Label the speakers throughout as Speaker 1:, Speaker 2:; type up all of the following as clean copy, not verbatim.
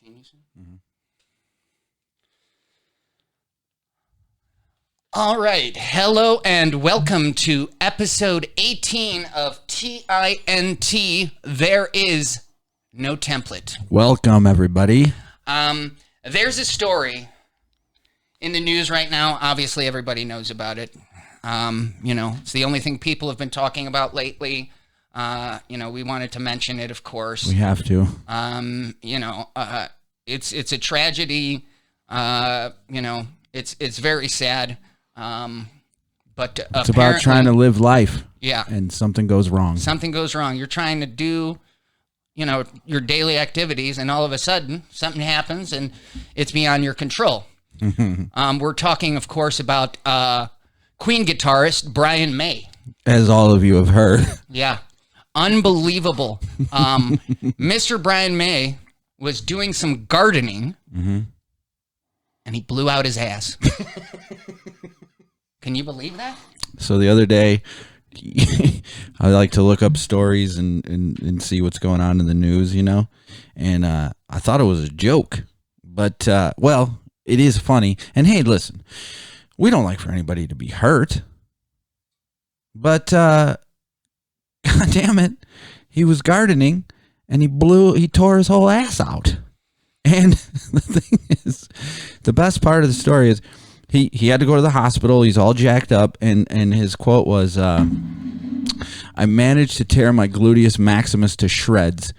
Speaker 1: Mm-hmm. All right. Hello and welcome to episode 18 of T.I.N.T. There is no template.
Speaker 2: Welcome, everybody.
Speaker 1: There's a story in the news right now. Obviously, everybody knows about it. It's the only thing people have been talking about lately. We wanted to mention it, of course.
Speaker 2: We have to.
Speaker 1: It's a tragedy. It's very sad. But
Speaker 2: it's about trying to live life.
Speaker 1: Yeah.
Speaker 2: And something goes wrong.
Speaker 1: Something goes wrong. You're trying to do, your daily activities, and all of a sudden something happens and it's beyond your control. We're talking, of course, about Queen guitarist Brian May.
Speaker 2: As all of you have heard.
Speaker 1: Yeah. Unbelievable. Mr. Brian May was doing some gardening, and he blew out his ass. Can you believe that?
Speaker 2: So the other day, I like to look up stories and see what's going on in the news, and I thought it was a joke. But, it is funny. And hey, listen, we don't like for anybody to be hurt. But, God damn it, he was gardening and he tore his whole ass out. And the thing is, the best part of the story is he had to go to the hospital. He's all jacked up. And his quote was, I managed to tear my gluteus maximus to shreds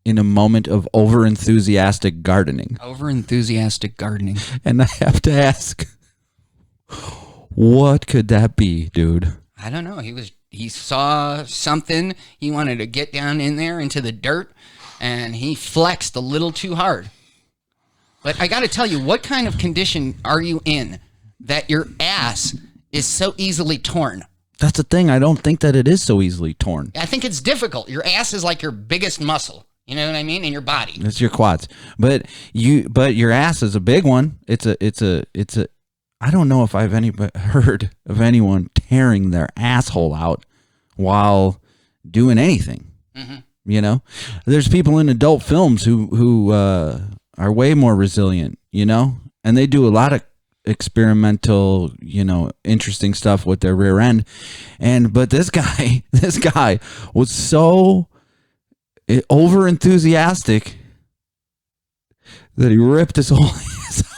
Speaker 2: in a moment of over-enthusiastic gardening.
Speaker 1: Over-enthusiastic gardening.
Speaker 2: And I have to ask, what could that be, dude?
Speaker 1: I don't know. He saw something. He wanted to get down in there into the dirt, and he flexed a little too hard. But I got to tell you, what kind of condition are you in that your ass is so easily torn?
Speaker 2: That's the thing. I don't think that it is so easily torn.
Speaker 1: I think it's difficult. Your ass is like your biggest muscle. You know what I mean? In your body.
Speaker 2: It's your quads. But your ass is a big one. It's a I don't know if I've heard of anyone tearing their asshole out while doing anything. Mm-hmm. There's people in adult films who are way more resilient, and they do a lot of experimental, interesting stuff with their rear end. But this guy was so over enthusiastic that he ripped his whole ass out.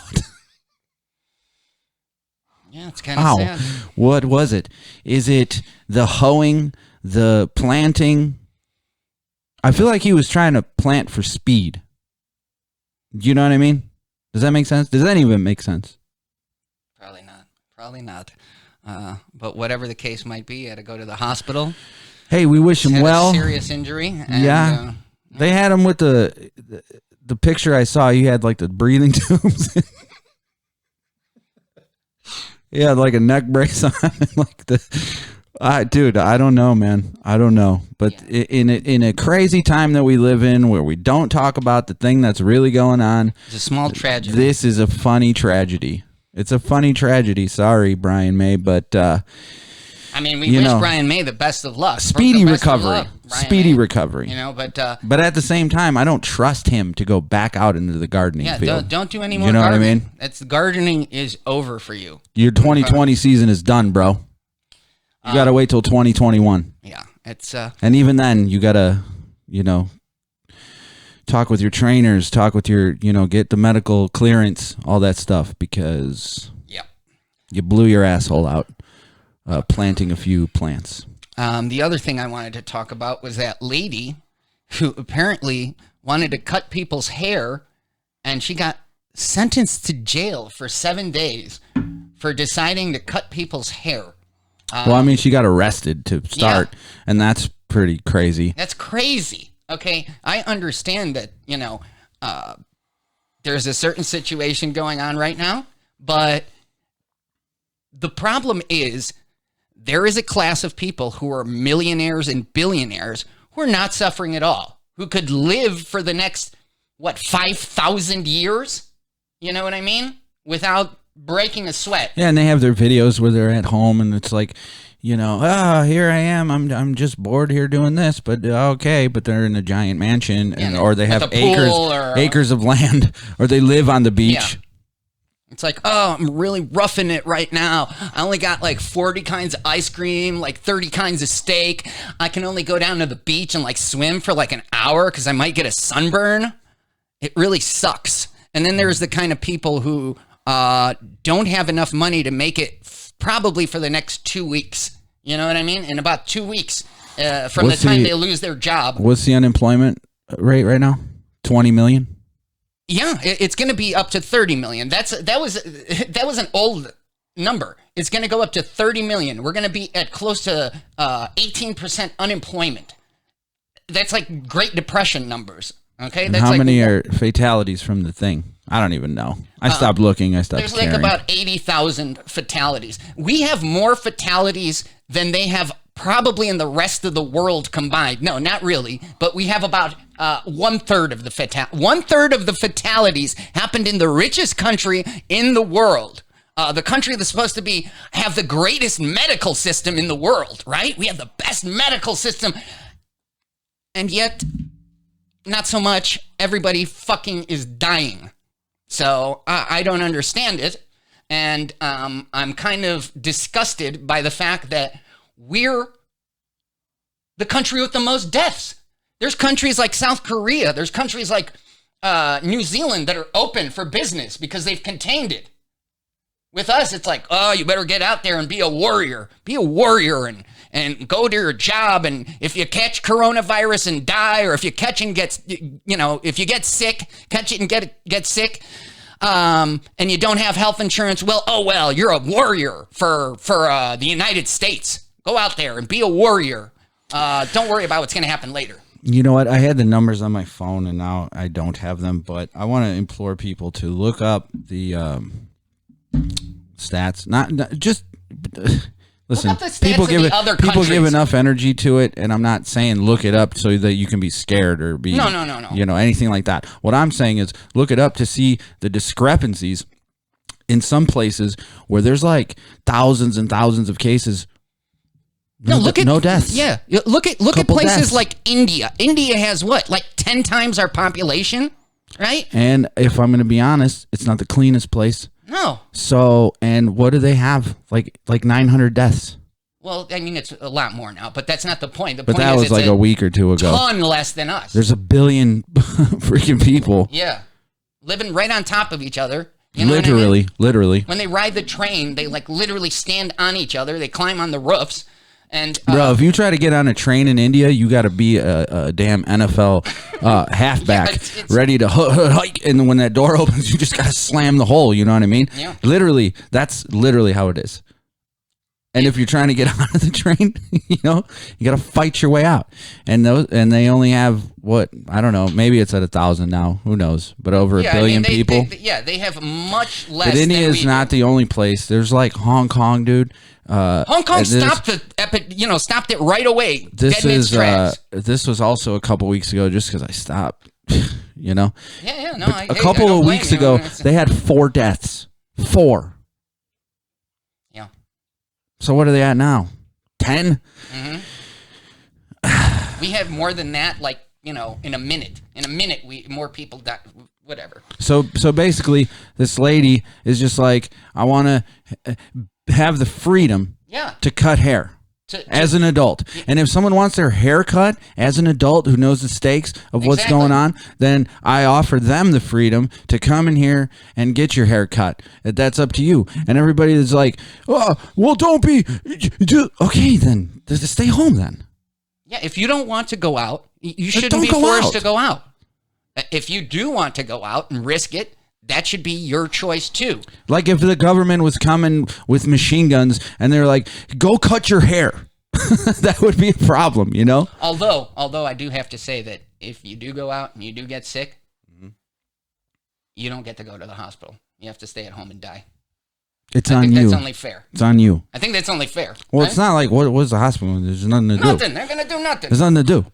Speaker 1: Yeah, it's kind of sad.
Speaker 2: What was it? Is it the hoeing, the planting? I feel like he was trying to plant for speed. Do you know what I mean? Does that make sense? Does that even make sense?
Speaker 1: Probably not. But whatever the case might be, he had to go to the hospital.
Speaker 2: Hey, we wish him well.
Speaker 1: A serious injury. And,
Speaker 2: yeah. They had him with the picture I saw. He had like the breathing tubes. He had like a neck brace on. Dude, I don't know, man. I don't know. But in a crazy time that we live in, where we don't talk about the thing that's really going on.
Speaker 1: It's a small tragedy.
Speaker 2: This is a funny tragedy. It's a funny tragedy. Sorry, Brian May, but
Speaker 1: we wish Brian May the best of luck.
Speaker 2: Speedy recovery. Speedy recovery.
Speaker 1: But
Speaker 2: at the same time, I don't trust him to go back out into the gardening field.
Speaker 1: Don't do any more gardening. What I mean? Gardening is over for you.
Speaker 2: Your 2020 season is done, bro. You got to wait till 2021.
Speaker 1: Yeah.
Speaker 2: And even then, you got to, talk with your trainers, talk with your, get the medical clearance, all that stuff, because you blew your asshole out planting a few plants.
Speaker 1: The other thing I wanted to talk about was that lady who apparently wanted to cut people's hair, and she got sentenced to jail for 7 days for deciding to cut people's hair.
Speaker 2: She got arrested to start, and that's pretty crazy.
Speaker 1: That's crazy. Okay, I understand that, there's a certain situation going on right now, but the problem is there is a class of people who are millionaires and billionaires who are not suffering at all, who could live for the next, 5,000 years? You know what I mean? Without breaking a sweat.
Speaker 2: Yeah, and they have their videos where they're at home, and it's like, here I am. I'm just bored here doing this, but okay. But they're in a giant mansion, or they have acres of land, or they live on the beach.
Speaker 1: Yeah. It's like, oh, I'm really roughing it right now. I only got like 40 kinds of ice cream, like 30 kinds of steak. I can only go down to the beach and like swim for like an hour because I might get a sunburn. It really sucks. And then there's the kind of people who don't have enough money to make it probably for the next 2 weeks. You know what I mean? In about 2 weeks from the time they lose their job.
Speaker 2: What's the unemployment rate right now? 20 million?
Speaker 1: Yeah, it's going to be up to 30 million. That was an old number. It's going to go up to 30 million. We're going to be at close to 18% unemployment. That's like Great Depression numbers. Okay,
Speaker 2: and how many are fatalities from the thing? I don't even know. I stopped looking. I stopped
Speaker 1: There's
Speaker 2: caring.
Speaker 1: like about 80,000 fatalities. We have more fatalities than they have probably in the rest of the world combined. No, not really. But we have about 1/3 of the fatalities happened in the richest country in the world. The country that's supposed to have the greatest medical system in the world, right? We have the best medical system. And yet, not so much. Everybody fucking is dying. So I don't understand it. And I'm kind of disgusted by the fact that we're the country with the most deaths. There's countries like South Korea. There's countries like New Zealand that are open for business because they've contained it. With us, it's like, oh, you better get out there and be a warrior. Be a warrior and go to your job. And if you catch coronavirus and die, or if you catch and if you get sick, catch it and get sick, and you don't have health insurance, well, you're a warrior for the United States. Go out there and be a warrior. Don't worry about what's going to happen later.
Speaker 2: You know what? I had the numbers on my phone, and now I don't have them. But I want to implore people to look up the stats. Not just listen. People give enough energy to it, and I'm not saying look it up so that you can be scared or be
Speaker 1: no.
Speaker 2: Anything like that. What I'm saying is look it up to see the discrepancies in some places where there's like thousands and thousands of cases. No deaths.
Speaker 1: Yeah, look at places
Speaker 2: deaths.
Speaker 1: like India. India has what, like 10 times our population, right?
Speaker 2: And if I'm going to be honest, it's not the cleanest place.
Speaker 1: No.
Speaker 2: So, and what do they have? Like 900 deaths.
Speaker 1: Well, I mean, it's a lot more now, but that's not the point.
Speaker 2: But that was like a week or two ago.
Speaker 1: Ton less than us.
Speaker 2: There's 1 billion freaking people.
Speaker 1: Yeah, living right on top of each other. You know
Speaker 2: literally,
Speaker 1: what I mean?
Speaker 2: Literally.
Speaker 1: When they ride the train, they like literally stand on each other. They climb on the roofs. And
Speaker 2: bro, if you try to get on a train in India, you got to be a damn NFL halfback, ready to hike. And when that door opens, you just got to slam the hole. You know what I mean?
Speaker 1: Yeah.
Speaker 2: Literally, that's literally how it is. And if you're trying to get onto the train, you got to fight your way out. And they only have what, I don't know, maybe it's at 1,000 now. Who knows? But over 1 billion people.
Speaker 1: They have much less.
Speaker 2: But India is not the only place. There's like Hong Kong, dude.
Speaker 1: Hong Kong stopped it right away.
Speaker 2: This was also a couple weeks ago, just because I stopped.
Speaker 1: Yeah, no.
Speaker 2: A couple of weeks ago, they had 4 deaths. 4.
Speaker 1: Yeah.
Speaker 2: So what are they at now? 10?
Speaker 1: Mm-hmm. We have more than that, like, in a minute. In a minute, more people die. Whatever. So
Speaker 2: basically, this lady is just like, I want to have the freedom to cut hair as an adult. And if someone wants their hair cut as an adult who knows the stakes of what's going on, then I offer them the freedom to come in here and get your hair cut. That's up to you. And everybody is like, oh, well, don't be. Okay, then. Just stay home then.
Speaker 1: Yeah, if you don't want to go out, you shouldn't be forced to go out. If you do want to go out and risk it, that should be your choice too.
Speaker 2: Like if the government was coming with machine guns and they're like, go cut your hair. That would be a problem, Although I do have to say that if you do go out and you do get sick, you don't get to go to the hospital. You have to stay at home and die. It's on you.
Speaker 1: That's only fair.
Speaker 2: It's on you.
Speaker 1: I think that's only fair.
Speaker 2: Well, right? It's not like, what's the hospital? There's nothing to do.
Speaker 1: Nothing. They're going to do nothing.
Speaker 2: There's nothing to do.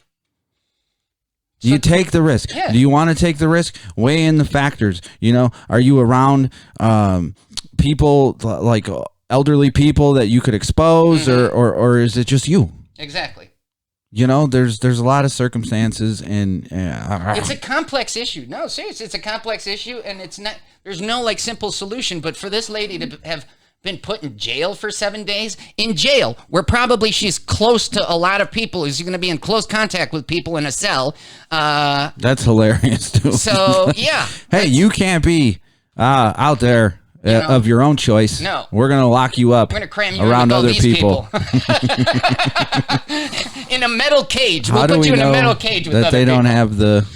Speaker 2: Do you take the risk?
Speaker 1: Yeah.
Speaker 2: Do you want to take the risk? Weigh in the factors. Are you around people like elderly people that you could expose, or is it just you?
Speaker 1: Exactly.
Speaker 2: You know, there's a lot of circumstances, and
Speaker 1: it's a complex issue. No, seriously, it's a complex issue, and it's not. There's no like simple solution. But for this lady to have been put in jail for 7 days, in jail, where probably she's close to a lot of people, who's going to be in close contact with people in a cell.
Speaker 2: That's hilarious too.
Speaker 1: So yeah.
Speaker 2: Hey, you can't be out there of your own choice.
Speaker 1: No,
Speaker 2: we're going to lock you up.
Speaker 1: We're going to cram you
Speaker 2: around
Speaker 1: other
Speaker 2: people.
Speaker 1: In a metal cage.
Speaker 2: How
Speaker 1: We'll
Speaker 2: do
Speaker 1: put
Speaker 2: we
Speaker 1: you in
Speaker 2: know
Speaker 1: a metal cage with
Speaker 2: that
Speaker 1: other
Speaker 2: they don't
Speaker 1: people.
Speaker 2: have the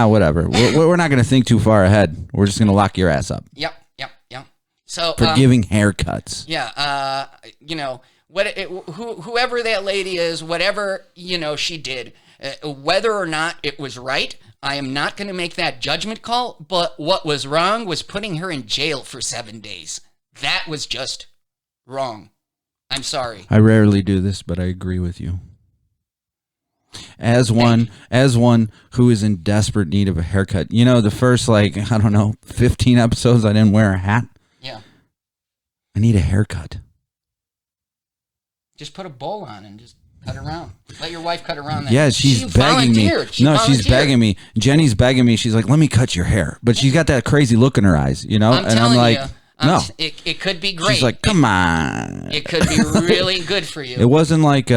Speaker 2: whatever. We're not going to think too far ahead. We're just going to lock your ass up.
Speaker 1: Yep. So
Speaker 2: for giving haircuts.
Speaker 1: Yeah. You know, whoever that lady is, whatever, you know, she did, whether or not it was right, I am not going to make that judgment call. But what was wrong was putting her in jail for 7 days. That was just wrong. I'm sorry.
Speaker 2: I rarely do this, but I agree with you. As one who is in desperate need of a haircut. You know, the first 15 episodes I didn't wear a hat.
Speaker 1: Yeah.
Speaker 2: I need a haircut.
Speaker 1: Just put a bowl on and just cut around. Let your wife cut around that.
Speaker 2: Yeah, she's begging me. She's begging me. Jenny's begging me. She's like, "Let me cut your hair." But she's got that crazy look in her eyes, you know?
Speaker 1: I'm like,
Speaker 2: no.
Speaker 1: It could be great.
Speaker 2: She's like, "Come on."
Speaker 1: It could be really good for you.
Speaker 2: It wasn't like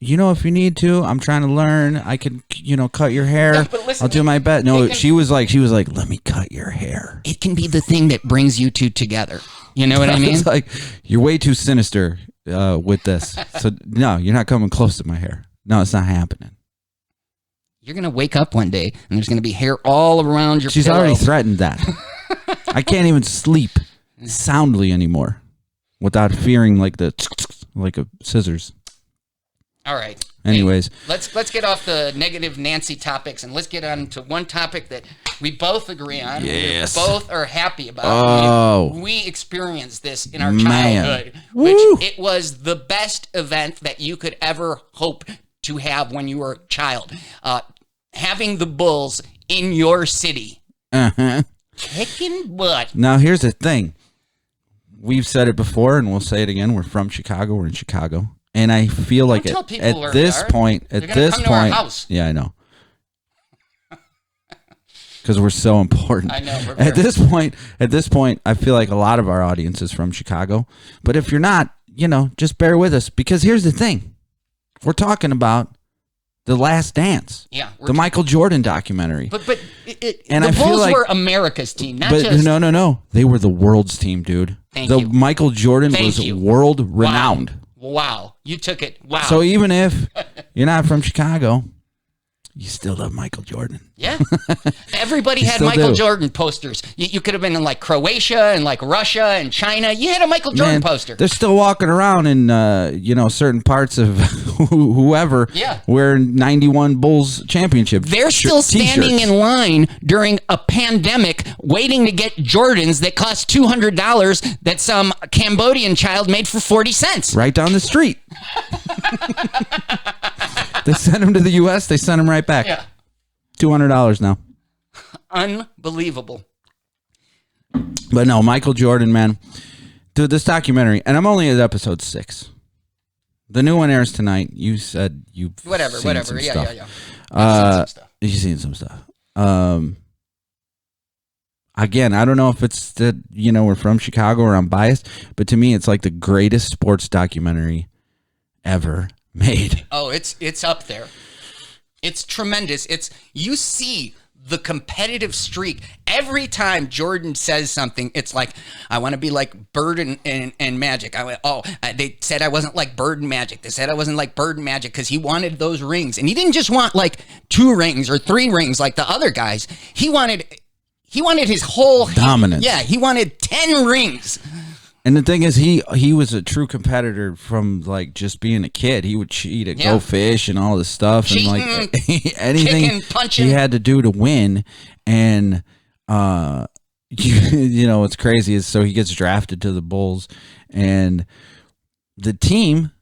Speaker 2: you know, if you need to, I'm trying to learn. I could, cut your hair.
Speaker 1: No, but listen,
Speaker 2: I'll do my best. No, she was like, "Let me cut your hair."
Speaker 1: It can be the thing that brings you two together. You know what I mean?
Speaker 2: It's like, you're way too sinister with this. So no, you're not coming close to my hair. No, it's not happening.
Speaker 1: You're gonna wake up one day and there's gonna be hair all around your.
Speaker 2: She's
Speaker 1: pillow.
Speaker 2: already threatened that. I can't even sleep soundly anymore without fearing like a scissors.
Speaker 1: All right.
Speaker 2: Anyways,
Speaker 1: hey, let's get off the negative Nancy topics and let's get on to one topic that we both agree on.
Speaker 2: Yes.
Speaker 1: We both are happy about.
Speaker 2: Oh.
Speaker 1: We experienced this in our childhood, which it was the best event that you could ever hope to have when you were a child. Having the Bulls in your city.
Speaker 2: Uh-huh.
Speaker 1: Kicking butt.
Speaker 2: Now, here's the thing. We've said it before, and we'll say it again. We're from Chicago. We're in Chicago. And I feel like at this point, yeah, I know. Because we're so important.
Speaker 1: I know.
Speaker 2: At this point, I feel like a lot of our audience is from Chicago. But if you're not, just bear with us. Because here's the thing. We're talking about The Last Dance.
Speaker 1: Yeah.
Speaker 2: The Michael Jordan documentary.
Speaker 1: But
Speaker 2: and
Speaker 1: the
Speaker 2: I feel
Speaker 1: Bulls
Speaker 2: like,
Speaker 1: were America's team, not
Speaker 2: but
Speaker 1: just...
Speaker 2: No. They were the world's team, dude.
Speaker 1: Thank you.
Speaker 2: Michael Jordan was world renowned.
Speaker 1: Wow. You took it. Wow.
Speaker 2: So even if you're not from Chicago, you still love Michael Jordan.
Speaker 1: Yeah. Everybody had Michael Jordan posters. You could have been in like Croatia and like Russia and China. You had a Michael Jordan poster.
Speaker 2: They're still walking around in, certain parts of whoever wearing 91 Bulls championship.
Speaker 1: They're still standing in line during a pandemic waiting to get Jordans that cost $200 that some Cambodian child made for 40 cents.
Speaker 2: Right down the street. They sent them to the U.S. They sent them right back.
Speaker 1: Yeah.
Speaker 2: $200 now.
Speaker 1: Unbelievable.
Speaker 2: But no, Michael Jordan, man. Dude, this documentary, and I'm only at episode 6. The new one airs tonight. You said you've seen some stuff.
Speaker 1: Yeah.
Speaker 2: You've seen some stuff. Again, I don't know if it's that, we're from Chicago or I'm biased, but to me, it's like the greatest sports documentary ever made.
Speaker 1: Oh, it's up there. It's tremendous. You see the competitive streak every time Jordan says something. It's like, I want to be like Bird and Magic. They said I wasn't like Bird and Magic. They said I wasn't like Bird and Magic because he wanted those rings, and he didn't just want like 2 rings or 3 rings like the other guys. He wanted his whole
Speaker 2: dominance.
Speaker 1: He wanted 10 rings.
Speaker 2: And the thing is, he was a true competitor from like just being a kid. He would cheat at go fish and all this stuff,
Speaker 1: cheating,
Speaker 2: and like anything
Speaker 1: kicking, punching.
Speaker 2: he had to do to win. And what's crazy is, so he gets drafted to the Bulls, and the team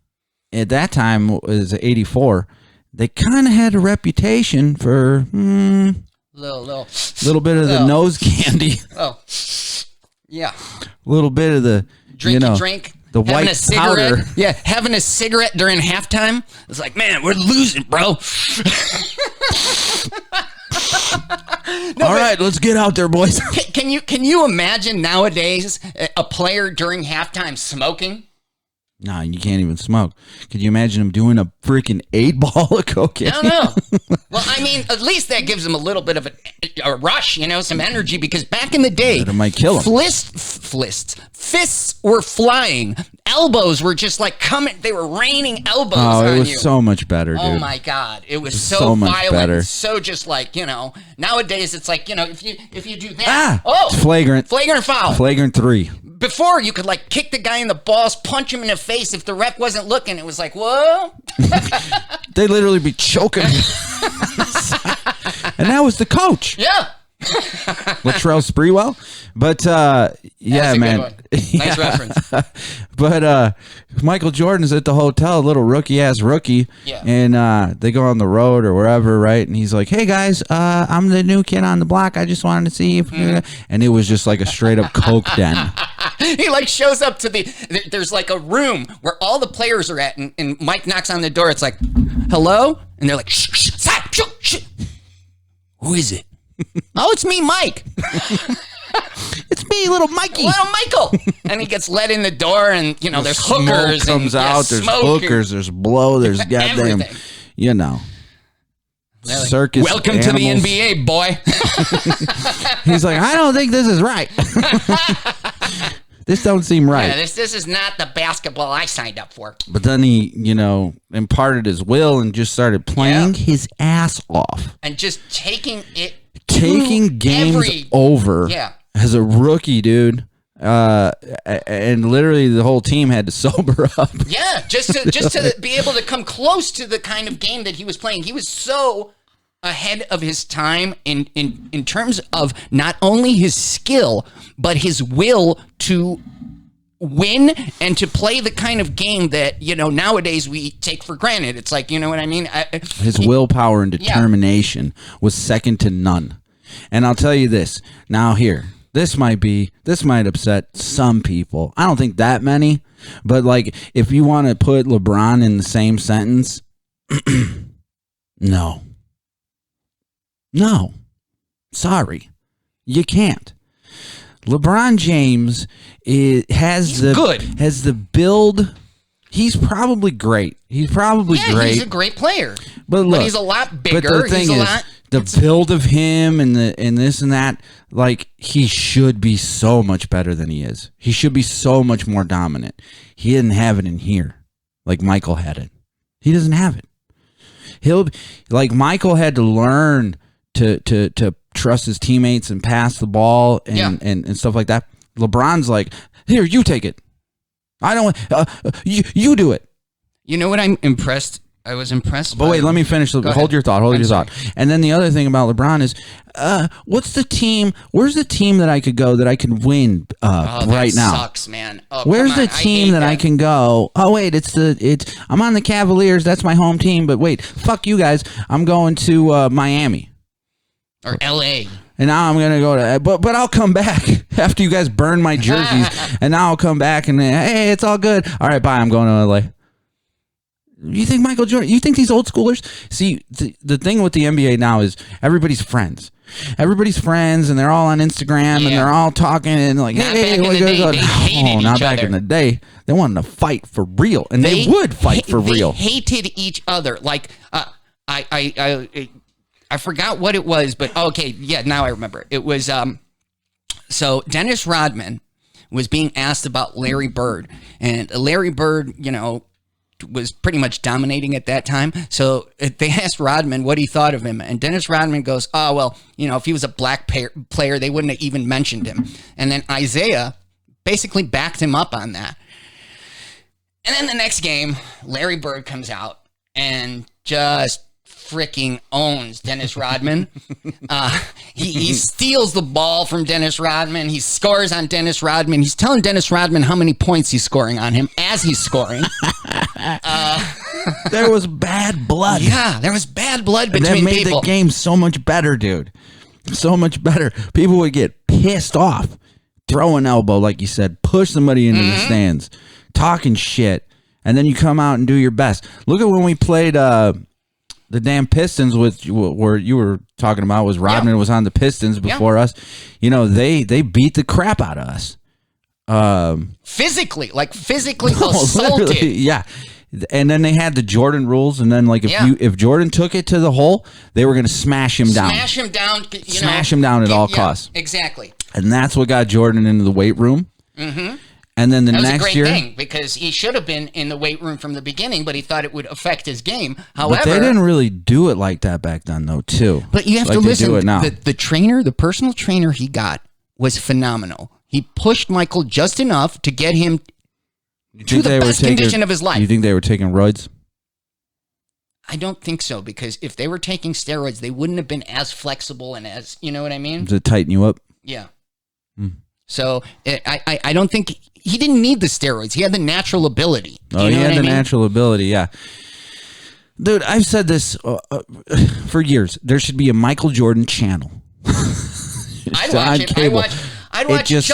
Speaker 2: at that time was 84. They kind of had a reputation for little bit of the nose candy.
Speaker 1: Oh. Yeah.
Speaker 2: A little bit of the,
Speaker 1: Drink.
Speaker 2: the
Speaker 1: Having
Speaker 2: white
Speaker 1: a cigarette.
Speaker 2: powder.
Speaker 1: Yeah, having a cigarette during halftime. It's like, man, we're losing, bro.
Speaker 2: All right, let's get out there, boys.
Speaker 1: Can you imagine nowadays a player during halftime smoking?
Speaker 2: No, you can't even smoke. Could you imagine him doing a freaking 8-ball of cocaine?
Speaker 1: I don't know. Well, I mean, at least that gives him a little bit of a rush, some energy, because back in the day,
Speaker 2: It might kill him.
Speaker 1: fists were flying. Elbows were just like coming. They were raining elbows on you.
Speaker 2: It was so much better, dude.
Speaker 1: Oh my God. It was so
Speaker 2: so much
Speaker 1: violent.
Speaker 2: better.
Speaker 1: So just like, nowadays it's like, if you do that.
Speaker 2: It's flagrant.
Speaker 1: Flagrant foul.
Speaker 2: Flagrant 3.
Speaker 1: Before, you could like kick the guy in the balls, punch him in the face. If the ref wasn't looking, it was like, whoa.
Speaker 2: They literally be choking. And that was the coach.
Speaker 1: Yeah.
Speaker 2: Latrell Sprewell. But yeah, man.
Speaker 1: Nice reference.
Speaker 2: But Michael Jordan's at the hotel, a little rookie-ass rookie.
Speaker 1: Yeah.
Speaker 2: And they go on the road or wherever, right? And he's like, hey, guys, I'm the new kid on the block. I just wanted to see if... And it was just like a straight-up coke den.
Speaker 1: He like shows up to there's like a room where all the players are at, and Mike knocks on the door. It's like, hello? And they're like, shh, stop, shh. Who is it? Oh, it's me, Mike.
Speaker 2: It's me, little Mikey.
Speaker 1: Little Michael. And he gets let in the door, and there's hookers.
Speaker 2: Smoke comes out. There's hookers. There's blow. There's goddamn, circus.
Speaker 1: Welcome
Speaker 2: animals.
Speaker 1: to the NBA, boy.
Speaker 2: He's like, I don't think this is right. This don't seem right.
Speaker 1: Yeah, this is not the basketball I signed up for.
Speaker 2: But then he, imparted his will and just started playing his ass off.
Speaker 1: And just taking
Speaker 2: games over as a rookie, dude. And literally the whole team had to sober up.
Speaker 1: Yeah, just to be able to come close to the kind of game that he was playing. He was so ahead of his time in terms of not only his skill, but his will to win and to play the kind of game that, nowadays we take for granted. It's like, you know what I mean?
Speaker 2: His willpower and determination was second to none. And I'll tell you this. Now here, this might upset some people. I don't think that many, but like if you want to put LeBron in the same sentence, no. Sorry. You can't. LeBron James has the build. He's probably great. He's great.
Speaker 1: He's a great player.
Speaker 2: But look,
Speaker 1: he's a lot bigger.
Speaker 2: But the thing is, the build of him and this and that, like, he should be so much better than he is. He should be so much more dominant. He didn't have it in here, like Michael had it. He doesn't have it. Michael had to learn to trust his teammates and pass the ball and stuff like that. LeBron's like, here, you take it. I don't. You do it.
Speaker 1: You know what I was impressed.
Speaker 2: But wait, let me finish. Hold your thought. And then the other thing about LeBron is, what's the team? Where's the team that I could go that I could win right now?
Speaker 1: Sucks, man. Oh,
Speaker 2: where's the team that I can go? Oh wait, I'm on the Cavaliers. That's my home team. But wait, fuck you guys. I'm going to Miami
Speaker 1: or L.A.
Speaker 2: And now I'm gonna go to, but I'll come back after you guys burn my jerseys, and now I'll come back and hey, it's all good. All right, bye. I'm going to LA. You think Michael Jordan? You think these old schoolers? See, the thing with the NBA now is everybody's friends. Everybody's friends, and they're all on Instagram, and they're all talking and like, hey, what goes on? Oh, not back in the day. They wanted to fight for real, and they would fight for real.
Speaker 1: They hated each other. Like, I forgot what it was, but okay, yeah, now I remember. It was so Dennis Rodman was being asked about Larry Bird, and Larry Bird, was pretty much dominating at that time. So they asked Rodman what he thought of him, and Dennis Rodman goes, "Oh well, if he was a black player, they wouldn't have even mentioned him." And then Isaiah basically backed him up on that. And then the next game, Larry Bird comes out and just freaking owns Dennis Rodman. He steals the ball from Dennis Rodman. He scores on Dennis Rodman. He's telling Dennis Rodman how many points he's scoring on him as he's scoring.
Speaker 2: There was bad blood.
Speaker 1: Yeah, there was bad blood between
Speaker 2: people. That made
Speaker 1: people.
Speaker 2: the game so much better, dude. So much better. People would get pissed off. throw an elbow, like you said, push somebody into the stands, talking shit, and then you come out and do your best. Look at when we played the damn Pistons with where you were talking about was Rodman was on the Pistons before us. You know, they beat the crap out of us.
Speaker 1: Physically assaulted.
Speaker 2: Yeah. And then they had the Jordan rules, and then like if Jordan took it to the hole, they were going to smash him down.
Speaker 1: Smash him
Speaker 2: down at all costs.
Speaker 1: Exactly.
Speaker 2: And that's what got Jordan into the weight room.
Speaker 1: Mm-hmm.
Speaker 2: And then the
Speaker 1: that was
Speaker 2: next
Speaker 1: a great
Speaker 2: year,
Speaker 1: thing because he should have been in the weight room from the beginning, but he thought it would affect his game. However,
Speaker 2: but they didn't really do it like that back then, though. Too.
Speaker 1: But you have to listen. The trainer, the personal trainer he got, was phenomenal. He pushed Michael just enough to get him to the best condition of his life.
Speaker 2: You think they were taking roids?
Speaker 1: I don't think so, because if they were taking steroids, they wouldn't have been as flexible and as, you know what I mean?
Speaker 2: To tighten you up?
Speaker 1: Yeah. So I don't think he didn't need the steroids. He had the natural ability.
Speaker 2: He had the natural ability, yeah. Dude, I've said this for years. There should be a Michael Jordan channel.
Speaker 1: I'd watch it. I'd watch
Speaker 2: it.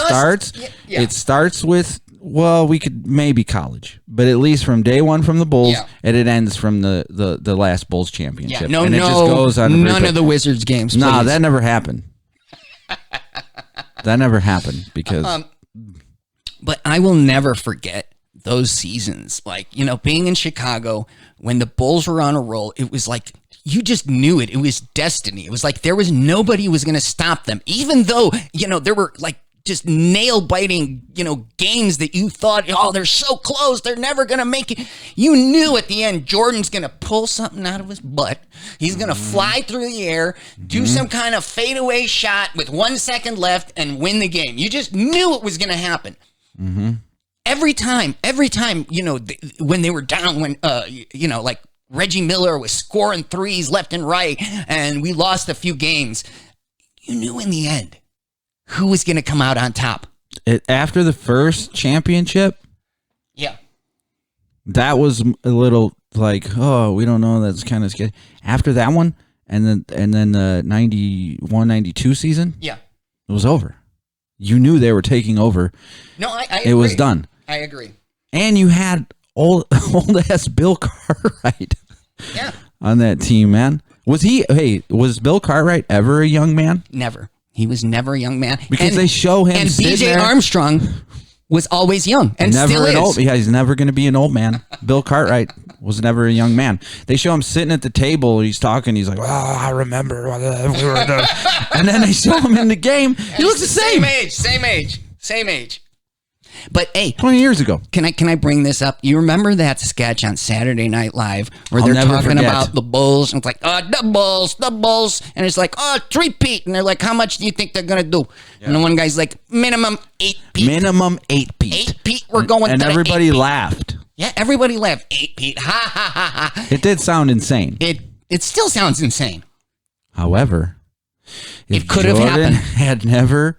Speaker 2: It starts with, well, we could maybe college, but at least from day one from the Bulls, and it ends from the last Bulls championship.
Speaker 1: Yeah,
Speaker 2: and it just goes on.
Speaker 1: None of the Wizards games. Please.
Speaker 2: Nah, that never happened. That never happened because.
Speaker 1: But I will never forget those seasons. Like, you know, being in Chicago when the Bulls were on a roll, it was like you just knew it. It was destiny. It was like there was nobody who was going to stop them, even though, you know, there were like just nail biting, you know, games that you thought, oh, they're so close, they're never going to make it. You knew at the end, Jordan's going to pull something out of his butt. He's going to fly through the air, do some kind of fadeaway shot with 1 second left and win the game. You just knew it was going to happen. Every time, you know, when they were down, when, you know, like Reggie Miller was scoring threes left and right and we lost a few games, you knew in the end who was going to come out on top.
Speaker 2: After the first championship, that was a little like, oh, we don't know. That's kind of scary. After that one, and then the 91-92 season, it was over. You knew they were taking over.
Speaker 1: No, I
Speaker 2: it was done.
Speaker 1: I agree.
Speaker 2: And you had old ass Bill Cartwright on that team, man. Was Bill Cartwright ever a young man?
Speaker 1: Never. He was never a young man. Because
Speaker 2: they show him
Speaker 1: and B.J. Armstrong was always young and
Speaker 2: never
Speaker 1: still is.
Speaker 2: He's never going to be an old man. Bill Cartwright was never a young man. They show him sitting at the table. He's talking. He's like, "Oh, I remember when we were there." And then they show him in the game. He looks the same.
Speaker 1: Same age. But hey,
Speaker 2: 20 years ago.
Speaker 1: Can I bring this up? You remember that sketch on Saturday Night Live where they're talking about the Bulls and it's like, the Bulls, and it's like, three-peat, and they're like, how much do you think they're gonna do? And the one guy's like, minimum 8-peat.
Speaker 2: Minimum 8-peat.
Speaker 1: 8-peat. We're going.
Speaker 2: And
Speaker 1: to
Speaker 2: everybody laughed.
Speaker 1: Yeah, everybody laughed. 8-peat. Ha ha ha ha.
Speaker 2: It did sound insane.
Speaker 1: It still sounds insane.
Speaker 2: However,
Speaker 1: it could have happened.
Speaker 2: Had never.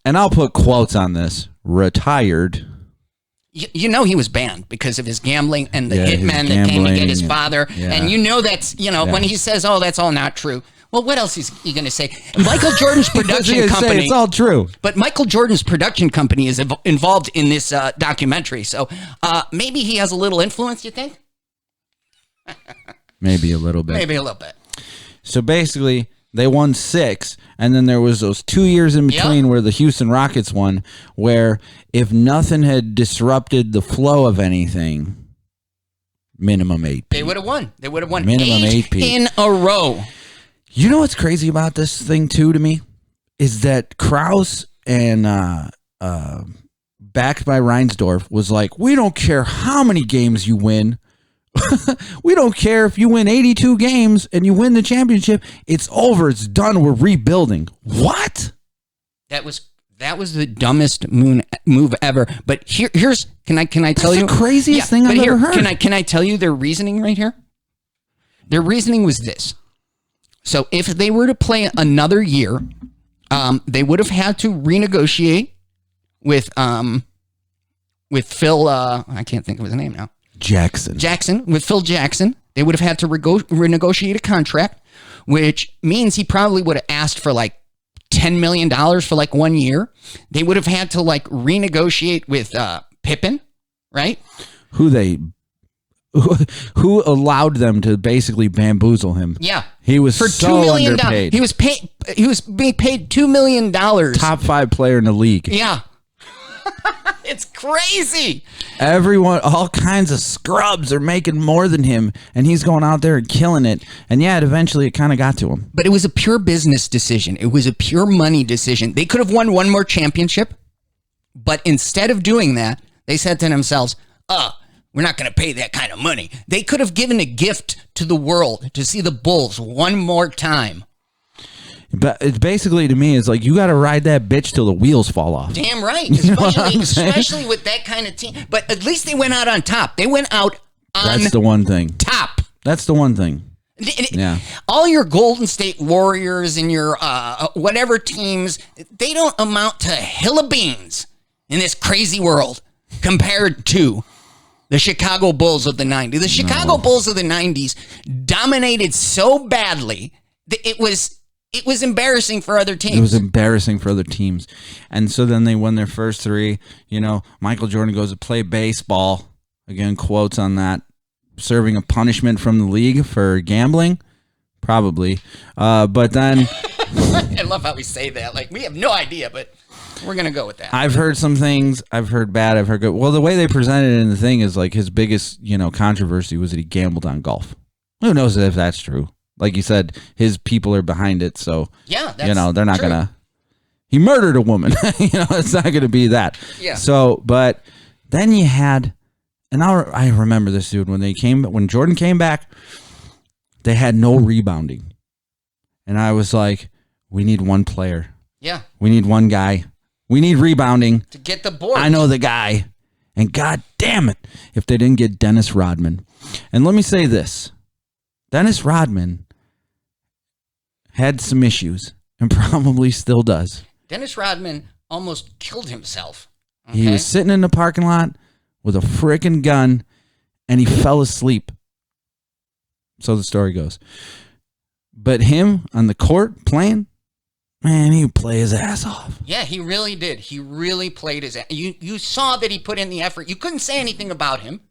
Speaker 2: And I'll put quotes on this, retired.
Speaker 1: You know he was banned because of his gambling and the hitmen that came to get his father. And you know that's, you know, when he says, oh, that's all not true. Well, what else is he going to say? Michael Jordan's production company.
Speaker 2: It's all true.
Speaker 1: But Michael Jordan's production company is involved in this documentary. So maybe he has a little influence, you think?
Speaker 2: Maybe a little bit.
Speaker 1: Maybe a little bit.
Speaker 2: So basically, they won 6, and then there was those 2 years in between where the Houston Rockets won, where if nothing had disrupted the flow of anything, minimum 8.
Speaker 1: They would have won. They would have won
Speaker 2: minimum 8
Speaker 1: in a row.
Speaker 2: You know what's crazy about this thing, too, to me? Is that Krause and backed by Reinsdorf was like, we don't care how many games you win. We don't care if you win 82 games and you win the championship. It's over. It's done. We're rebuilding. What?
Speaker 1: That was the dumbest move ever. But here's can I tell you
Speaker 2: the craziest thing I've ever heard.
Speaker 1: Can I tell you their reasoning right here? Their reasoning was this. So if they were to play another year, they would have had to renegotiate with Phil. I can't think of his name now. Jackson, with Phil Jackson. They would have had to renegotiate a contract, which means he probably would have asked for like $10 million for like 1 year. They would have had to like renegotiate with Pippen, right?
Speaker 2: Who allowed them to basically bamboozle him?
Speaker 1: Yeah,
Speaker 2: he was
Speaker 1: for
Speaker 2: so
Speaker 1: $2 million.
Speaker 2: underpaid.
Speaker 1: He was being paid $2 million.
Speaker 2: Top 5 player in the league.
Speaker 1: Yeah. It's crazy.
Speaker 2: Everyone, all kinds of scrubs are making more than him, and he's going out there and killing it. And yeah, eventually it kind of got to him.
Speaker 1: But it was a pure business decision. It was a pure money decision. They could have won one more championship, but instead of doing that, they said to themselves, we're not going to pay that kind of money. They could have given a gift to the world to see the Bulls one more time.
Speaker 2: But it's basically, to me, it's like, you got to ride that bitch till the wheels fall off.
Speaker 1: Damn right. Especially with that kind of team. But at least they went out on top. They went out on
Speaker 2: That's the one thing.
Speaker 1: top.
Speaker 2: That's the one thing. Yeah.
Speaker 1: All your Golden State Warriors and your whatever teams, they don't amount to a hill of beans in this crazy world compared to the Chicago Bulls of the 90s. The Chicago Bulls of the 90s dominated so badly that it was embarrassing for other teams.
Speaker 2: It was embarrassing for other teams. And so then they won their first 3. You know, Michael Jordan goes to play baseball. Again, quotes on that. Serving a punishment from the league for gambling. Probably. But then...
Speaker 1: I love how we say that. Like, we have no idea, but we're going to go with that.
Speaker 2: I've heard some things. I've heard bad. I've heard good. Well, the way they presented it in the thing is like his biggest, controversy was that he gambled on golf. Who knows if that's true? Like you said, his people are behind it, so
Speaker 1: yeah,
Speaker 2: they're not gonna. He murdered a woman. It's not gonna be that.
Speaker 1: Yeah.
Speaker 2: So, but then you had, and I remember this, dude. When Jordan came back, they had no rebounding, and I was like, we need one player.
Speaker 1: Yeah.
Speaker 2: We need one guy. We need rebounding
Speaker 1: to get the board.
Speaker 2: I know the guy, and god damn it, if they didn't get Dennis Rodman. And let me say this, Dennis Rodman had some issues and probably still does.
Speaker 1: Dennis Rodman almost killed himself. Okay?
Speaker 2: He was sitting in the parking lot with a freaking gun and he fell asleep. So the story goes. But him on the court playing, man, he would play his ass off.
Speaker 1: Yeah, he really did. He really played his ass. You saw that he put in the effort. You couldn't say anything about him,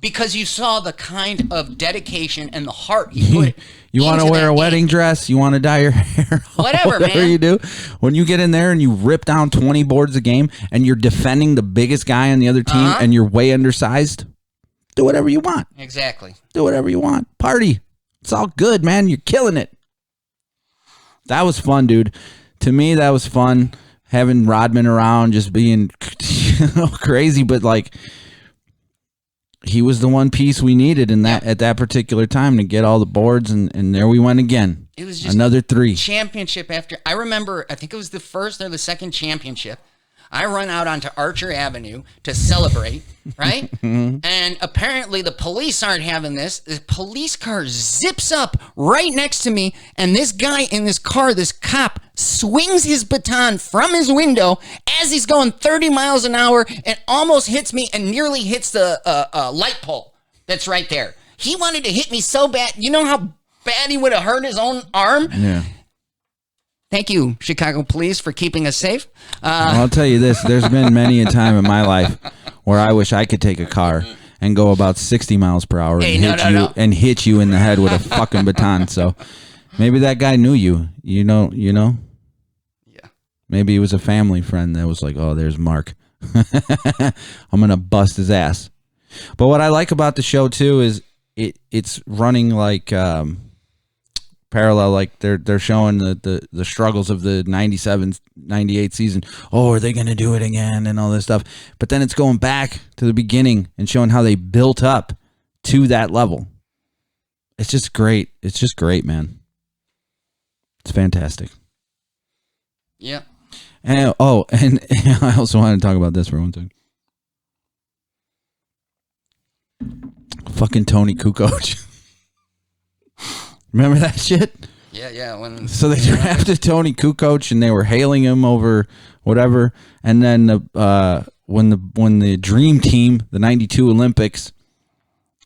Speaker 1: because you saw the kind of dedication and the heart he put.
Speaker 2: You want to wear a wedding dress? You want to dye your hair?
Speaker 1: Whatever, man.
Speaker 2: You do. When you get in there and you rip down 20 boards a game and you're defending the biggest guy on the other team and you're way undersized, do whatever you want.
Speaker 1: Exactly.
Speaker 2: Do whatever you want. Party. It's all good, man. You're killing it. That was fun, dude. To me, that was fun. Having Rodman around, just being crazy, but like, he was the one piece we needed in that at that particular time to get all the boards, and there we went again.
Speaker 1: It was just
Speaker 2: another 3
Speaker 1: championship after. I remember, I think it was the first or the second championship. I run out onto Archer Avenue to celebrate, right? And apparently the police aren't having this. The police car zips up right next to me, and this guy in this car, this cop, swings his baton from his window as he's going 30 miles an hour and almost hits me and nearly hits the light pole that's right there. He wanted to hit me so bad. You know how bad he would have hurt his own arm?
Speaker 2: Yeah.
Speaker 1: Thank you, Chicago police, for keeping us safe.
Speaker 2: Well, I'll tell you this. There's been many a time in my life where I wish I could take a car and go about 60 miles per hour and hit you in the head with a fucking baton. So maybe that guy knew you. You know? Yeah. Maybe he was a family friend that was like, oh, there's Mark. I'm going to bust his ass. But what I like about the show, too, is it's running like... parallel, like they're showing the struggles of the 97-98 season. Oh, are they going to do it again and all this stuff? But then it's going back to the beginning and showing how they built up to that level. It's just great. It's just great, man. It's fantastic.
Speaker 1: Yeah.
Speaker 2: And I also want to talk about this for one thing. Fucking Tony Kukoc. Remember that shit?
Speaker 1: Yeah.
Speaker 2: So they drafted Tony Kukoc and they were hailing him over whatever. And then when the Dream Team, the '92 Olympics,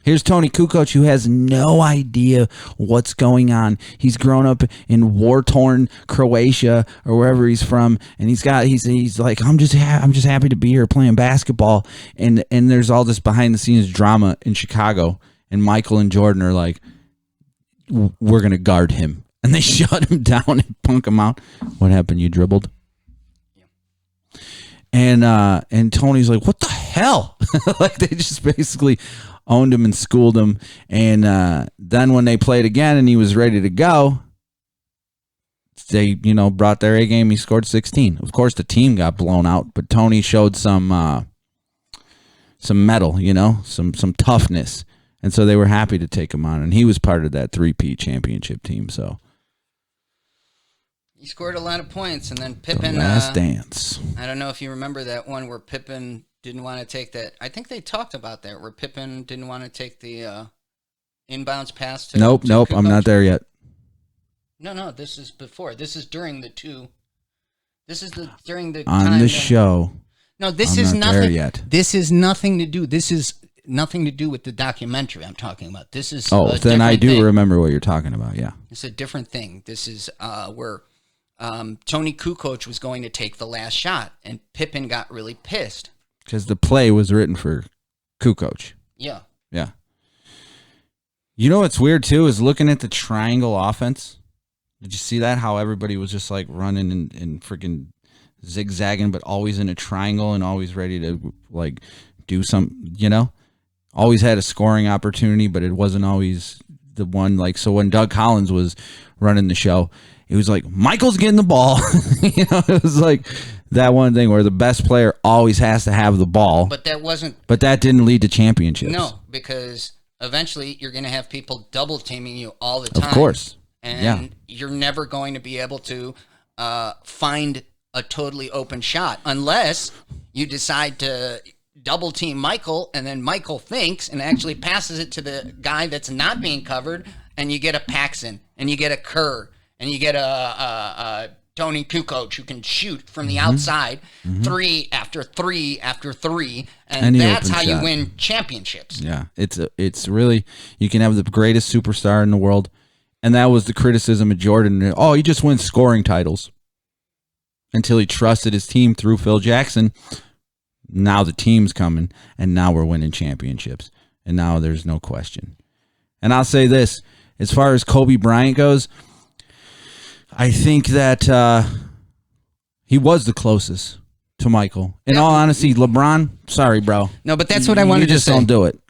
Speaker 2: Here's Tony Kukoc, who has no idea what's going on. He's grown up in war-torn Croatia or wherever he's from, and he's like, I'm just happy to be here playing basketball. And there's all this behind-the-scenes drama in Chicago, and Michael and Jordan are like, we're gonna guard him, and they shut him down and punk him out. What happened? You dribbled. And Tony's like, what the hell? Like, they just basically owned him and schooled him. And then when they played again and he was ready to go, they, brought their A game. He scored 16. Of course, the team got blown out, but Tony showed some mettle, some toughness. And so they were happy to take him on. And he was part of that 3-peat championship team. So
Speaker 1: he scored a lot of points, and then Pippen.
Speaker 2: The last dance.
Speaker 1: I don't know if you remember that one where Pippen didn't want to take that. I think they talked about that, where Pippen didn't want to take the inbounds pass to.
Speaker 2: Nope.
Speaker 1: Kukoc.
Speaker 2: I'm not there yet.
Speaker 1: No. This is before. This is during the two. This is during the
Speaker 2: on
Speaker 1: time
Speaker 2: the show.
Speaker 1: No, this
Speaker 2: I'm
Speaker 1: is
Speaker 2: not
Speaker 1: nothing.
Speaker 2: there yet.
Speaker 1: This is nothing to do. This is nothing to do with the documentary I'm talking about. This is.
Speaker 2: Then I do
Speaker 1: thing.
Speaker 2: remember what you're talking about. Yeah.
Speaker 1: It's a different thing. This is where. Tony Kukoc was going to take the last shot, and Pippen got really pissed.
Speaker 2: Because the play was written for Kukoc.
Speaker 1: Yeah.
Speaker 2: Yeah. You know what's weird, too, is looking at the triangle offense. Did you see that? How everybody was just, like, running and freaking zigzagging, but always in a triangle and always ready to, like, do some, Always had a scoring opportunity, but it wasn't always the one. Like, so when Doug Collins was running the show, it was like, Michael's getting the ball. It was like that one thing where the best player always has to have the ball.
Speaker 1: But
Speaker 2: that didn't lead to championships.
Speaker 1: No, because eventually you're going to have people double teaming you all the time.
Speaker 2: Of course.
Speaker 1: And you're never going to be able to find a totally open shot unless you decide to double team Michael, and then Michael thinks and actually passes it to the guy that's not being covered, and you get a Paxson, and you get a Kerr, and you get a Tony Kukoc who can shoot from the outside, 3 after 3 after 3, and
Speaker 2: Any
Speaker 1: that's
Speaker 2: open
Speaker 1: how
Speaker 2: shot.
Speaker 1: you win championships.
Speaker 2: Yeah, it's really, you can have the greatest superstar in the world, and that was the criticism of Jordan. Oh, he just wins scoring titles. Until he trusted his team through Phil Jackson. Now the team's coming, and now we're winning championships, and now there's no question. And I'll say this, as far as Kobe Bryant goes, I think that he was the closest to Michael. In all honesty, LeBron, sorry, bro.
Speaker 1: No, but that's what I wanted to say.
Speaker 2: You just don't do it.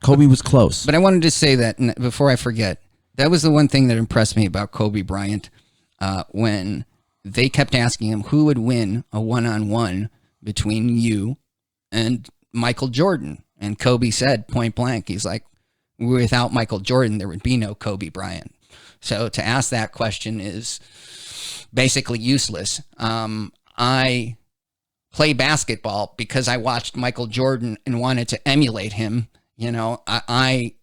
Speaker 2: Kobe was close.
Speaker 1: But I wanted to say that before I forget. That was the one thing that impressed me about Kobe Bryant when they kept asking him who would win a one-on-one between you and Michael Jordan. And Kobe said point blank, he's like, without Michael Jordan, there would be no Kobe Bryant. So to ask that question is basically useless. I play basketball because I watched Michael Jordan and wanted to emulate him. I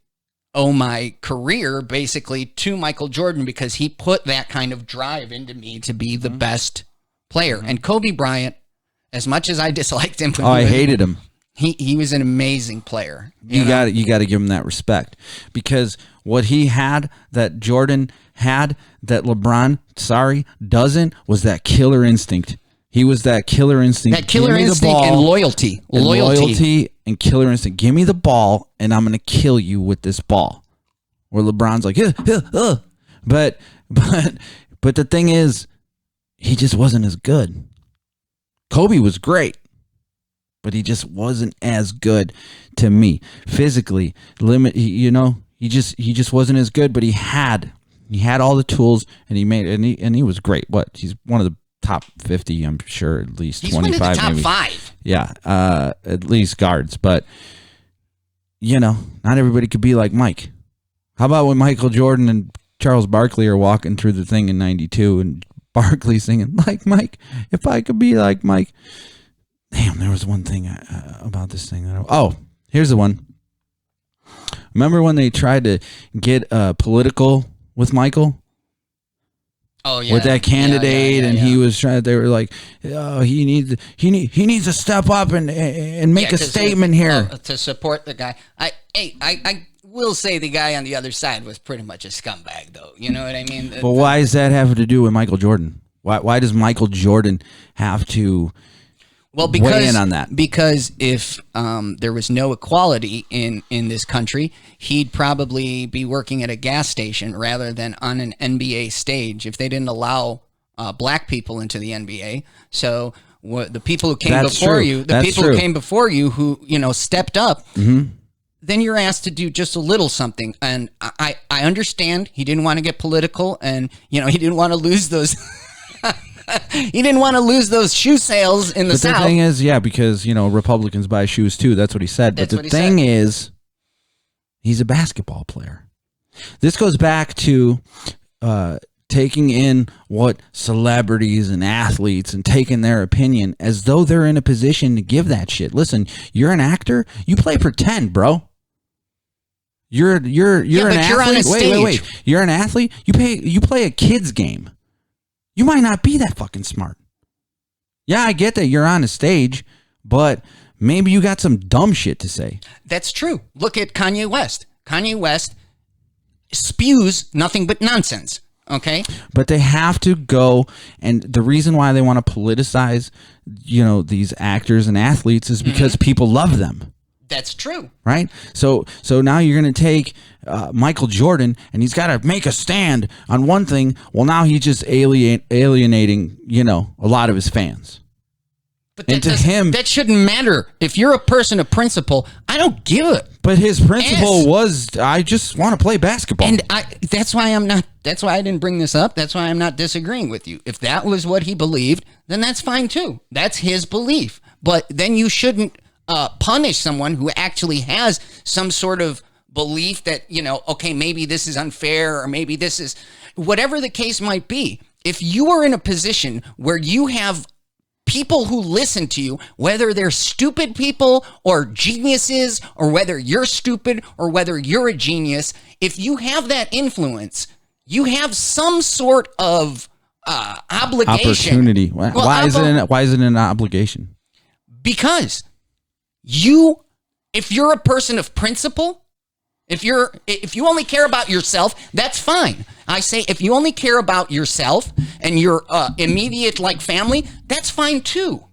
Speaker 1: owe my career basically to Michael Jordan because he put that kind of drive into me to be the best player. And Kobe Bryant, as much as I disliked him,
Speaker 2: I hated him.
Speaker 1: He was an amazing player.
Speaker 2: You got to give him that respect, because what he had that Jordan had that LeBron, doesn't, was that killer instinct. He was that killer instinct.
Speaker 1: That killer instinct and loyalty.
Speaker 2: Loyalty and killer instinct. Give me the ball, and I'm going to kill you with this ball. Where LeBron's like, But the thing is, he just wasn't as good. Kobe was great, but he just wasn't as good to me. Physically, he just wasn't as good, but he had all the tools, and he was great. He's one of the top 50, I'm sure, at least
Speaker 1: he's
Speaker 2: 25,
Speaker 1: one of the top
Speaker 2: maybe.
Speaker 1: 5.
Speaker 2: Yeah, at least guards. But not everybody could be like Mike. How about when Michael Jordan and Charles Barkley are walking through the thing in '92, and Barkley singing like Mike? If I could be like Mike. Damn, there was one thing about this thing. Here's the one. Remember when they tried to get political with Michael?
Speaker 1: Oh yeah,
Speaker 2: with that candidate,
Speaker 1: yeah,
Speaker 2: and he was trying. They were like, "Oh, he needs to step up and make a statement here
Speaker 1: to support the guy." I will say the guy on the other side was pretty much a scumbag, though. You know what I mean?
Speaker 2: But why does that have to do with Michael Jordan? Why does Michael Jordan have to?
Speaker 1: Well, weigh in on that? Because if there was no equality in this country, he'd probably be working at a gas station rather than on an NBA stage if they didn't allow black people into the NBA. So the people who came before you, who came before you, who stepped up, then you're asked to do just a little something. And I understand he didn't want to get political, and he didn't want to lose those. He didn't want to lose those shoe sales in the South.
Speaker 2: But the thing is, because, Republicans buy shoes too. That's what he said. But the thing is, he's a basketball player. This goes back to taking in what celebrities and athletes and taking their opinion as though they're in a position to give that shit. Listen, you're an actor. You play pretend, bro. You're an athlete. You're on a stage. Wait. You're an athlete. You play a kid's game. You might not be that fucking smart. Yeah, I get that you're on a stage, but maybe you got some dumb shit to say.
Speaker 1: That's true. Look at Kanye West. Kanye West spews nothing but nonsense, okay?
Speaker 2: But they have to go, and the reason why they want to politicize, these actors and athletes is because people love them.
Speaker 1: That's true.
Speaker 2: Right? So now you're going to take Michael Jordan, and he's got to make a stand on one thing. Well, now he's just alienating, a lot of his fans.
Speaker 1: But that shouldn't matter. If you're a person of principle, I don't give it.
Speaker 2: But his principle was, I just want to play basketball.
Speaker 1: And that's why I didn't bring this up. That's why I'm not disagreeing with you. If that was what he believed, then that's fine too. That's his belief. But then you shouldn't punish someone who actually has some sort of belief that, okay, maybe this is unfair, or maybe this is whatever the case might be. If you are in a position where you have people who listen to you, whether they're stupid people or geniuses, or whether you're stupid or whether you're a genius, if you have that influence, you have some sort of obligation.
Speaker 2: Opportunity. Why is it an obligation?
Speaker 1: Because if you're a person of principle, if you only care about yourself, that's fine. I say if you only care about yourself and your immediate family, that's fine too.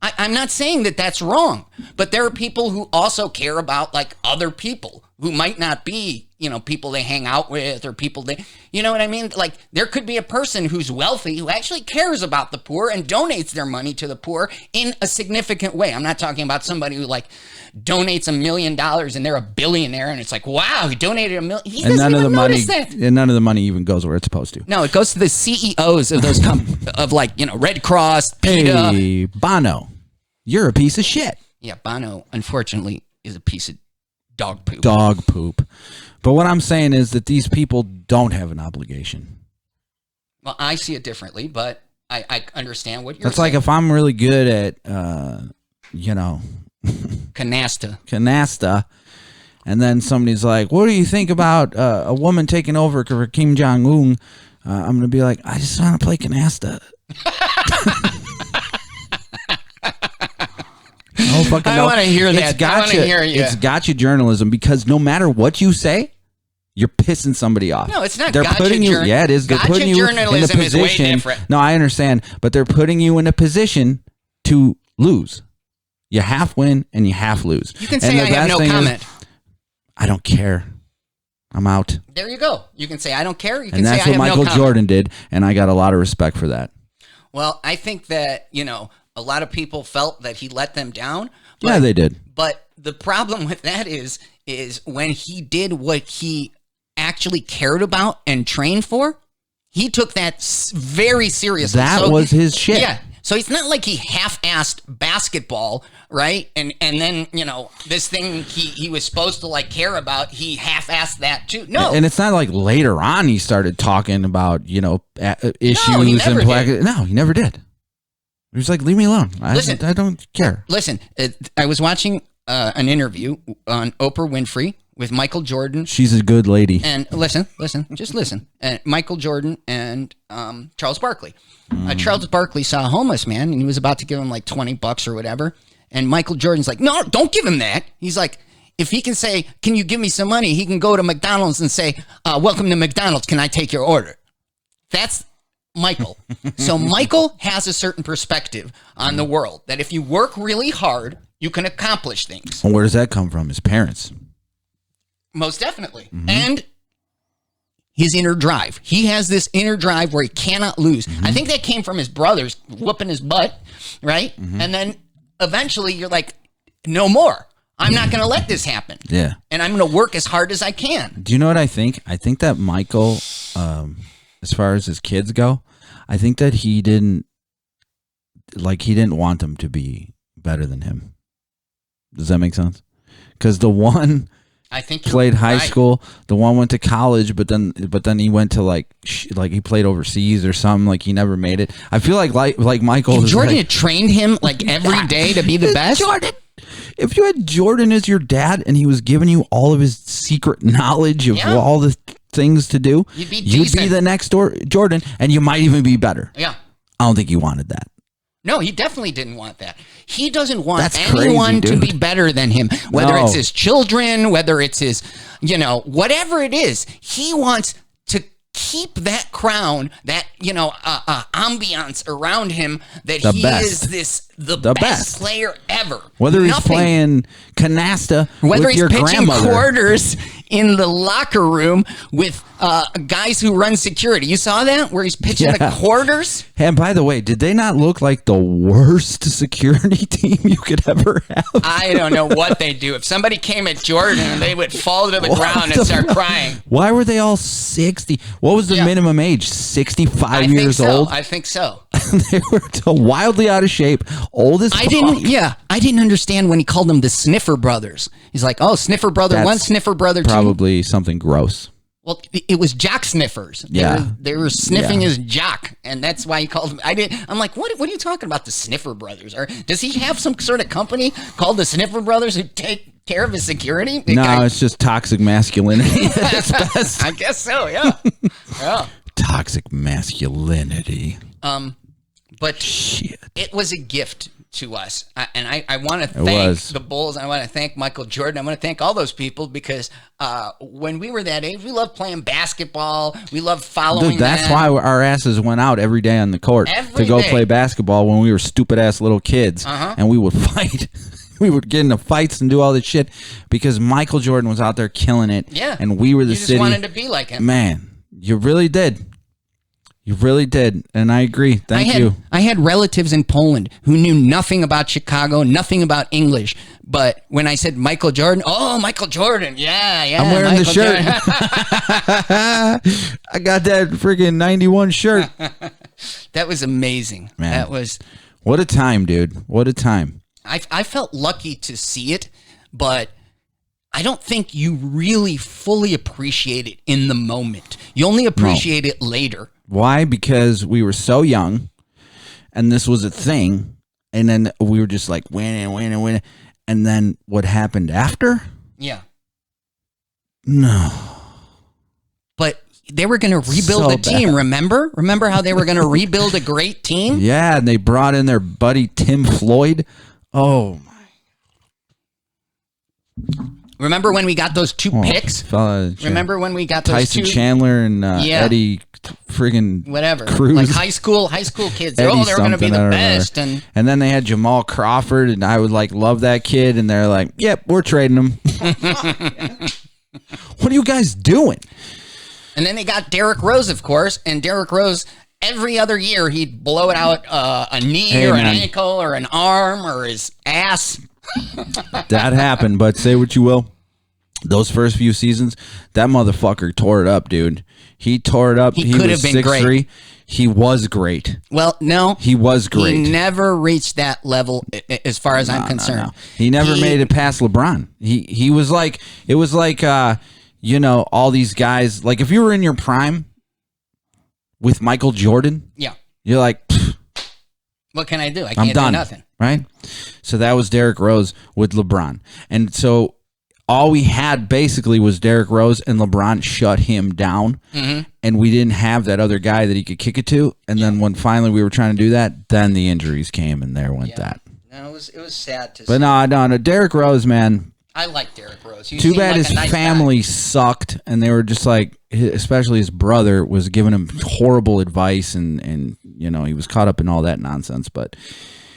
Speaker 1: I'm not saying that that's wrong, but there are people who also care about other people who might not be, people they hang out with, or people they, you know what I mean? There could be a person who's wealthy who actually cares about the poor and donates their money to the poor in a significant way. I'm not talking about somebody who donates $1 million and they're a billionaire and it's wow, he donated $1 million. He doesn't even notice that.
Speaker 2: And none of the money even goes where it's supposed to.
Speaker 1: No, it goes to the CEOs of those of Red Cross, PETA.
Speaker 2: Hey, Bono, you're a piece of shit.
Speaker 1: Yeah, Bono, unfortunately, is a piece of dog poop.
Speaker 2: Dog poop. But what I'm saying is that these people don't have an obligation.
Speaker 1: Well, I see it differently, but I understand what you're saying.
Speaker 2: It's like if I'm really good at, canasta, and then somebody's like, what do you think about a woman taking over for Kim Jong-un? I'm going to be like, I just want to play canasta.
Speaker 1: I want to hear that. I want to hear you.
Speaker 2: It's gotcha journalism, because no matter what you say, you're pissing somebody off.
Speaker 1: No, it's not.
Speaker 2: They're putting you. Yeah, it is. They're putting you in a position. Is way different. No, I understand, but they're putting you in a position to lose. You half win and you half lose.
Speaker 1: You can say I have no comment.
Speaker 2: I don't care. I'm out.
Speaker 1: There you go. You can say I don't care. You
Speaker 2: can say I have no comment. And that's what Michael Jordan did, and I got a lot of respect for that.
Speaker 1: Well, I think that a lot of people felt that he let them down.
Speaker 2: Yeah, they did.
Speaker 1: But the problem with that is when he did what he actually cared about and trained for, he took that very seriously.
Speaker 2: That was his shit.
Speaker 1: Yeah. So it's not like he half-assed basketball, right? And then, this thing he was supposed to care about, he half-assed that too. No.
Speaker 2: And it's not like later on he started talking about, issues.
Speaker 1: No, he never did.
Speaker 2: No, he never did. He was like, leave me alone. I don't care.
Speaker 1: Listen, I was watching an interview on Oprah Winfrey with Michael Jordan.
Speaker 2: She's a good lady.
Speaker 1: And listen, just listen. And Michael Jordan and Charles Barkley. Charles Barkley saw a homeless man, and he was about to give him like $20 or whatever. And Michael Jordan's like, no, don't give him that. He's like, if he can say, can you give me some money? He can go to McDonald's and say, welcome to McDonald's. Can I take your order? That's Michael. So Michael has a certain perspective on the world that if you work really hard, you can accomplish things.
Speaker 2: And where does that come from? His parents.
Speaker 1: Most definitely. And his inner drive. He has this inner drive where he cannot lose. I think that came from his brothers whooping his butt, right? And then eventually you're like, no more. I'm not going to let this happen.
Speaker 2: Yeah.
Speaker 1: And I'm going to work as hard as I can.
Speaker 2: Do you know what I think? I think that Michael, as far as his kids go, I think that he didn't want them to be better than him. Does that make sense? Because the one
Speaker 1: I think
Speaker 2: played high
Speaker 1: right.
Speaker 2: school, the one went to college, but then he went to like he played overseas or something. Like he never made it. I feel like Michael.
Speaker 1: If Jordan had trained him like every day to be the best.
Speaker 2: Jordan. If you had Jordan as your dad and he was giving you all of his secret knowledge of all the things to do, you'd be the next Jordan, and you might even be better.
Speaker 1: Yeah.
Speaker 2: I don't think he wanted that.
Speaker 1: No, he definitely didn't want that. He doesn't want anyone to be better than him, whether it's his children, whether it's his, whatever it is. He wants to keep that crown, that, ambiance around him that is the best player ever.
Speaker 2: Whether he's playing canasta
Speaker 1: whether
Speaker 2: with
Speaker 1: he's
Speaker 2: your
Speaker 1: pitching
Speaker 2: grandmother.
Speaker 1: quarters in the locker room with guys who run security. You saw that where he's pitching the quarters?
Speaker 2: And by the way, did they not look like the worst security team you could ever have?
Speaker 1: I don't know what they do. If somebody came at Jordan, they would fall to the ground and start crying.
Speaker 2: Why were they all 60? What was the minimum age? 65 years old?
Speaker 1: I think so.
Speaker 2: They were wildly out of shape, old as fuck.
Speaker 1: I didn't understand when he called them the Sniffer Brothers. He's like, oh, Sniffer Brother 1, Sniffer Brother 2.
Speaker 2: Probably something gross.
Speaker 1: Well, it was jock sniffers. They were sniffing his jock, and that's why he called them. I'm like, what are you talking about, the Sniffer Brothers? Or does he have some sort of company called the Sniffer Brothers who take care of his security?
Speaker 2: It's just toxic masculinity at its best.
Speaker 1: I guess so, yeah. Yeah.
Speaker 2: Toxic masculinity.
Speaker 1: But
Speaker 2: shit,
Speaker 1: it was a gift to us. And I want to thank the Bulls. I want to thank Michael Jordan. I want to thank all those people because when we were that age, we loved playing basketball. We loved following.
Speaker 2: Dude, that's why our asses went out every day on the court to go play basketball when we were stupid ass little kids, and we would fight. We would get into fights and do all this shit because Michael Jordan was out there killing it.
Speaker 1: Yeah,
Speaker 2: and we were the city.
Speaker 1: You just wanted to be like him,
Speaker 2: man. You really did. You really did, and I agree. Thank you.
Speaker 1: I had relatives in Poland who knew nothing about Chicago, nothing about English. But when I said Michael Jordan, Michael Jordan, yeah.
Speaker 2: I'm wearing
Speaker 1: Michael
Speaker 2: the shirt. I got that freaking 91 shirt.
Speaker 1: That was amazing.
Speaker 2: Man.
Speaker 1: That was.
Speaker 2: What a time, dude. What a time.
Speaker 1: I felt lucky to see it, but I don't think you really fully appreciate it in the moment. You only appreciate it later.
Speaker 2: Why? Because we were so young, and this was a thing, and then we were just like winning. And then what happened after?
Speaker 1: Yeah.
Speaker 2: No.
Speaker 1: But they were going to rebuild the team, remember? Remember how they were going to rebuild a great team?
Speaker 2: Yeah, and they brought in their buddy Tim Floyd. Oh, my.
Speaker 1: Remember when we got those two picks? Remember when we got those
Speaker 2: Tyson Chandler and Eddie friggin'
Speaker 1: whatever,
Speaker 2: Cruz.
Speaker 1: like high school kids. They were going to be the best, and
Speaker 2: then they had Jamal Crawford, and I would love that kid, and they're like, "Yep, we're trading him." What are you guys doing?
Speaker 1: And then they got Derrick Rose, of course, and Derrick Rose. Every other year, he'd blow it out a knee or an ankle or an arm or his ass.
Speaker 2: That happened, but say what you will. Those first few seasons, that motherfucker tore it up, dude. He tore it up.
Speaker 1: He could have been great.
Speaker 2: He was great.
Speaker 1: Well, no.
Speaker 2: He was great.
Speaker 1: He never reached that level as far as I'm concerned.
Speaker 2: No. He never made it past LeBron. He was like, it was like, all these guys, like if you were in your prime with Michael Jordan, you're like,
Speaker 1: what can I do? I can't do nothing.
Speaker 2: Right? So that was Derrick Rose with LeBron. And so all we had basically was Derrick Rose, and LeBron shut him down. And we didn't have that other guy that he could kick it to. And then when finally we were trying to do that, then the injuries came, and there went that.
Speaker 1: No, it was sad to see.
Speaker 2: But no, Derrick Rose, man.
Speaker 1: I like Derrick Rose.
Speaker 2: Too bad his family sucked, and they were just like, especially his brother was giving him horrible advice, and you know, he was caught up in all that nonsense. But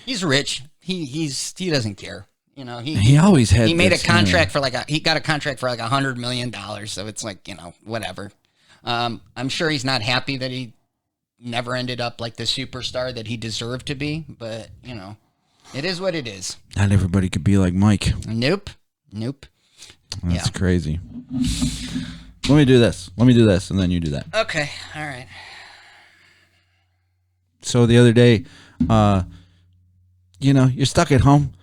Speaker 1: he's rich. He doesn't care. You know,
Speaker 2: he always had.
Speaker 1: He made a contract for he got a contract for like $100 million. So it's like, you know, whatever. I'm sure he's not happy that he never ended up like the superstar that he deserved to be. But you know, it is what it is.
Speaker 2: Not everybody could be like Mike.
Speaker 1: Nope.
Speaker 2: That's crazy. Let me do this, and then you do that.
Speaker 1: Okay. All right.
Speaker 2: So the other day, you know, you're stuck at home.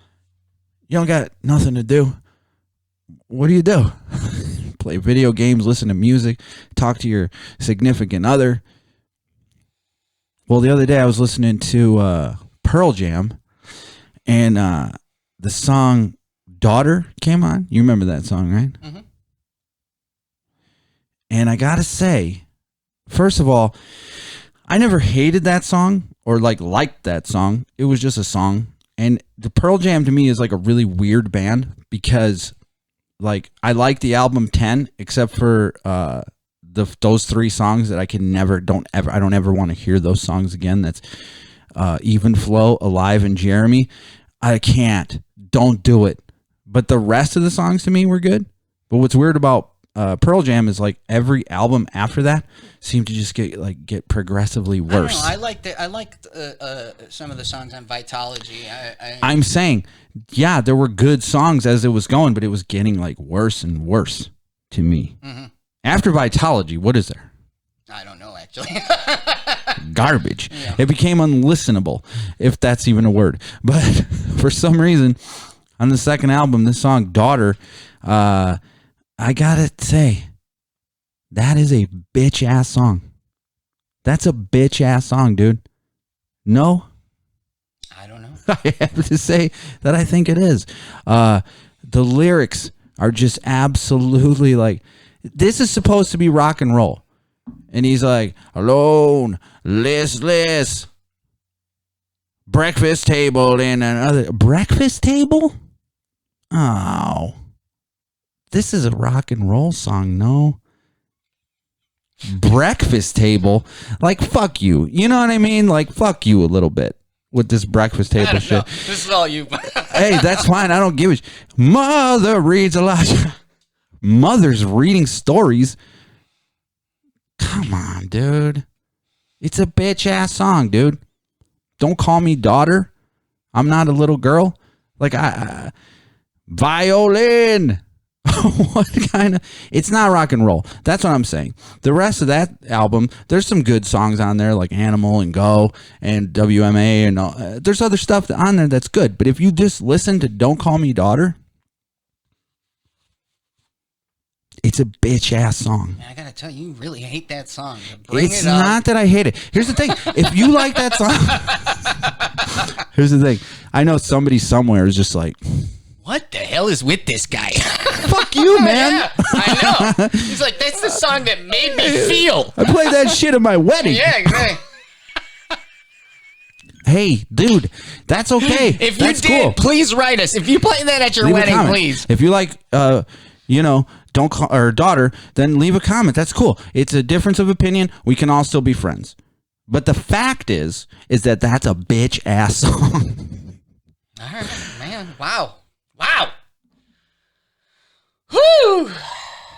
Speaker 2: You don't got nothing to do. What do? Play video games, listen to music, talk to your significant other. Well, the other day I was listening to Pearl Jam, and the song Daughter came on. You remember that song, right? Mm-hmm. And I gotta say, first of all, I never hated that song or liked that song. It was just a song. And the Pearl Jam to me is like a really weird band because like I like the album 10 except for those 3 songs that I don't ever want to hear those songs again. That's Even Flow, Alive, and Jeremy. I can't. Don't do it. But the rest of the songs to me were good. But what's weird about Pearl Jam is like every album after that seemed to just get progressively worse.
Speaker 1: I liked some of the songs on Vitology.
Speaker 2: I'm saying, yeah, there were good songs as it was going, but it was getting like worse and worse to me. Mm-hmm. After Vitology, what is there?
Speaker 1: I don't know, actually.
Speaker 2: Garbage. Yeah. It became unlistenable, if that's even a word. But for some reason, on the second album, this song Daughter, I gotta say, that is a bitch ass song. That's a bitch ass song, dude. No?
Speaker 1: I don't know.
Speaker 2: I have to say that I think it is. The lyrics are just absolutely like, this is supposed to be rock and roll. And he's like, alone, listless, breakfast table in another. Breakfast table? Oh. This is a rock and roll song, no? Breakfast table? Like, fuck you. You know what I mean? Like, fuck you a little bit with this breakfast table shit.
Speaker 1: Know. This is all you.
Speaker 2: Hey, that's fine. I don't give a Mother reads a lot. Mother's reading stories. Come on, dude. It's a bitch-ass song, dude. Don't call me daughter. I'm not a little girl. Like, violin. What kind of... It's not rock and roll. That's what I'm saying. The rest of that album, there's some good songs on there, like Animal and Go and WMA, and all. There's other stuff on there that's good. But if you just listen to Don't Call Me Daughter, it's a bitch-ass song.
Speaker 1: Man, I gotta tell you, you really hate that song.
Speaker 2: It's not that I hate it. Here's the thing. If you like that song... Here's the thing. I know somebody somewhere is just like...
Speaker 1: What the hell is with this guy?
Speaker 2: Fuck you, man.
Speaker 1: Yeah, I know. He's like, that's the song that made me feel.
Speaker 2: I played that shit at my wedding.
Speaker 1: Yeah, exactly.
Speaker 2: Hey, dude, that's okay.
Speaker 1: If you
Speaker 2: that's
Speaker 1: did,
Speaker 2: cool.
Speaker 1: Please write us. If you play that at your wedding, please.
Speaker 2: If you like, Don't Call or Daughter, then leave a comment. That's cool. It's a difference of opinion. We can all still be friends. But the fact is that that's a bitch ass song.
Speaker 1: All right, man. Wow. Whew.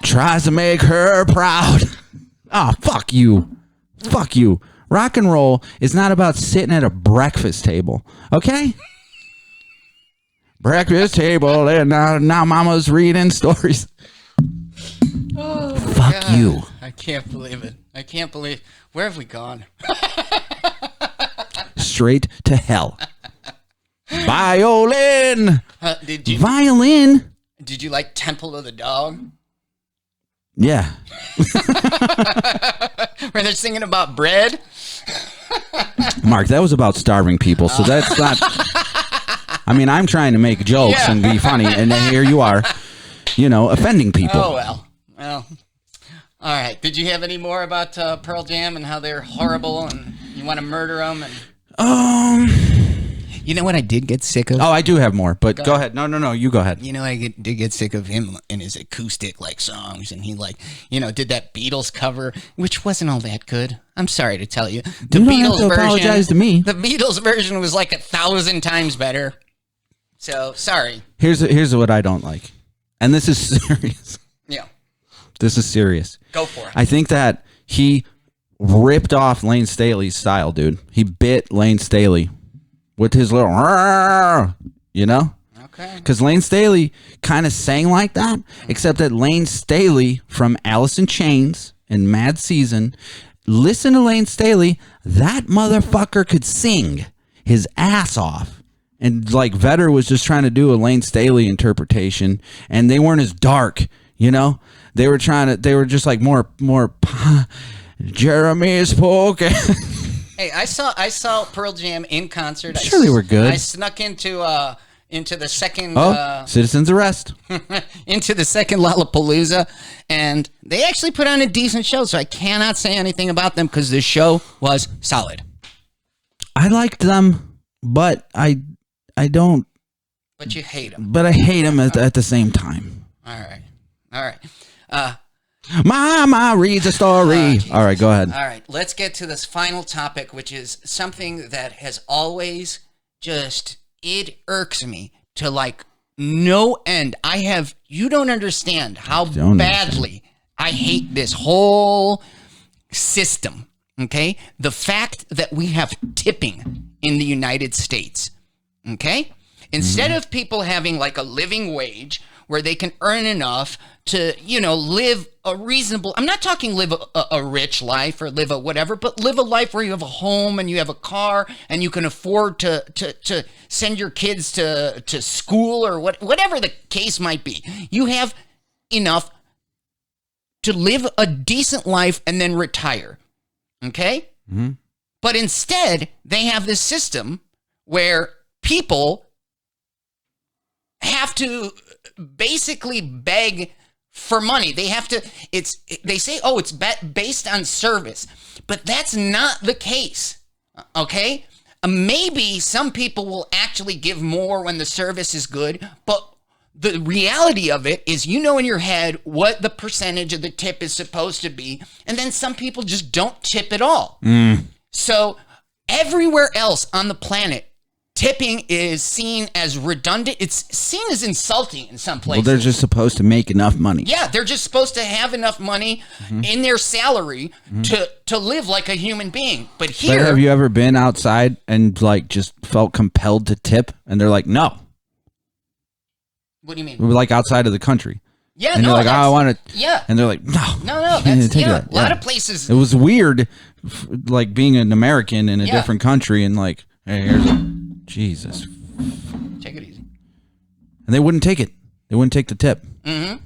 Speaker 2: Tries to make her proud. Oh, fuck you. Fuck you. Rock and roll is not about sitting at a breakfast table. Okay? Breakfast table, and now mama's reading stories.
Speaker 1: Oh,
Speaker 2: fuck God. You.
Speaker 1: I can't believe it. Where have we gone?
Speaker 2: Straight to hell. Violin.
Speaker 1: Violin. Did you like Temple of the Dog?
Speaker 2: Yeah.
Speaker 1: Where they're singing about bread?
Speaker 2: Mark, that was about starving people, so that's not... I mean, I'm trying to make jokes and be funny, and then here you are. offending people.
Speaker 1: Oh, well. All right. Did you have any more about Pearl Jam and how they're horrible and you want to murder them? You know what I did get sick of?
Speaker 2: Oh, I do have more, but go ahead. No, you go ahead.
Speaker 1: I did get sick of him and his acoustic songs, and he did that Beatles cover, which wasn't all that good. I'm sorry to tell you. The
Speaker 2: You don't
Speaker 1: Beatles
Speaker 2: have to
Speaker 1: version,
Speaker 2: apologize to me.
Speaker 1: The Beatles version was 1,000 times better. So sorry.
Speaker 2: Here's what I don't like, and this is serious.
Speaker 1: Yeah.
Speaker 2: This is serious.
Speaker 1: Go for it.
Speaker 2: I think that he ripped off Lane Staley's style, dude. He bit Lane Staley with his little,
Speaker 1: Okay.
Speaker 2: Because Lane Staley kind of sang like that, except that Lane Staley from Alice in Chains and Mad Season, listen to Lane Staley, that motherfucker could sing his ass off. And Vedder was just trying to do a Lane Staley interpretation, and they weren't as dark, They were just more Jeremy's poking.
Speaker 1: Hey, I saw Pearl Jam in concert.
Speaker 2: Sure, they were good.
Speaker 1: I snuck into the second
Speaker 2: citizen's arrest.
Speaker 1: into the second Lollapalooza, and they actually put on a decent show. So I cannot say anything about them because the show was solid.
Speaker 2: I liked them, but I don't.
Speaker 1: But you hate them.
Speaker 2: But I hate them at the same time.
Speaker 1: All right.
Speaker 2: Mama reads a story. All right, go ahead.
Speaker 1: All right, let's get to this final topic, which is something that has always it irks me to no end. You don't understand how badly I hate this whole system, okay? The fact that we have tipping in the United States, okay? Instead of people having a living wage where they can earn enough to, live a reasonable, I'm not talking live a rich life or live a whatever, but live a life where you have a home and you have a car and you can afford to send your kids to school or whatever the case might be. You have enough to live a decent life and then retire, okay? Mm-hmm. But instead, they have this system where people have to basically beg for money. They have to, they say, it's based on service, but that's not the case, okay? Maybe some people will actually give more when the service is good, but the reality of it is in your head what the percentage of the tip is supposed to be, and then some people just don't tip at all. So everywhere else on the planet, tipping is seen as redundant. It's seen as insulting in some places.
Speaker 2: Well, they're just supposed to make enough money.
Speaker 1: Yeah, they're just supposed to have enough money in their salary to live like a human being. But here...
Speaker 2: But have you ever been outside and just felt compelled to tip? And they're like, no.
Speaker 1: What do you mean?
Speaker 2: Outside of the country.
Speaker 1: Yeah,
Speaker 2: and you're I want to...
Speaker 1: Yeah.
Speaker 2: And they're like, no.
Speaker 1: No, that's... Yeah, a lot of places...
Speaker 2: It was weird, being an American in a different country and hey, here's a... Jesus.
Speaker 1: Take it easy.
Speaker 2: And they wouldn't take it. They wouldn't take the tip.
Speaker 1: Mm-hmm.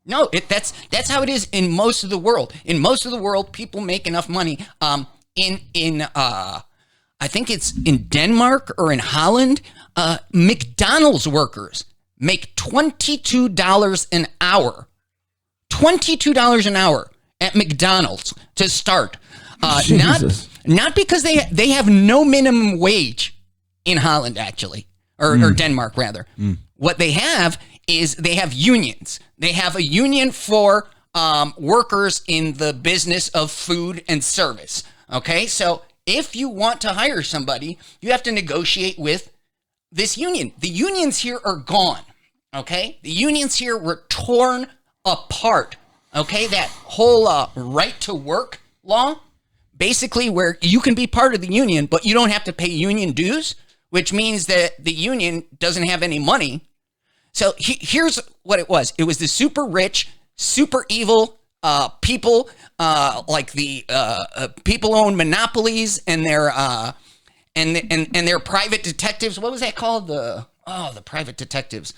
Speaker 1: No, that's how it is in most of the world. In most of the world, people make enough money. I think it's in Denmark or in Holland, McDonald's workers make $22 an hour. $22 an hour at McDonald's to start. Not because they have no minimum wage in Holland, actually, or Denmark, rather. What they have is they have unions. They have a union for workers in the business of food and service. Okay, so if you want to hire somebody, you have to negotiate with this union. The unions here are gone. Okay, the unions here were torn apart. Okay, that whole right to work law, basically where you can be part of the union, but you don't have to pay union dues, which means that the union doesn't have any money. So here's what it was. It was the super rich, super evil people, the people own monopolies and their and their private detectives. What was that called? The private detectives.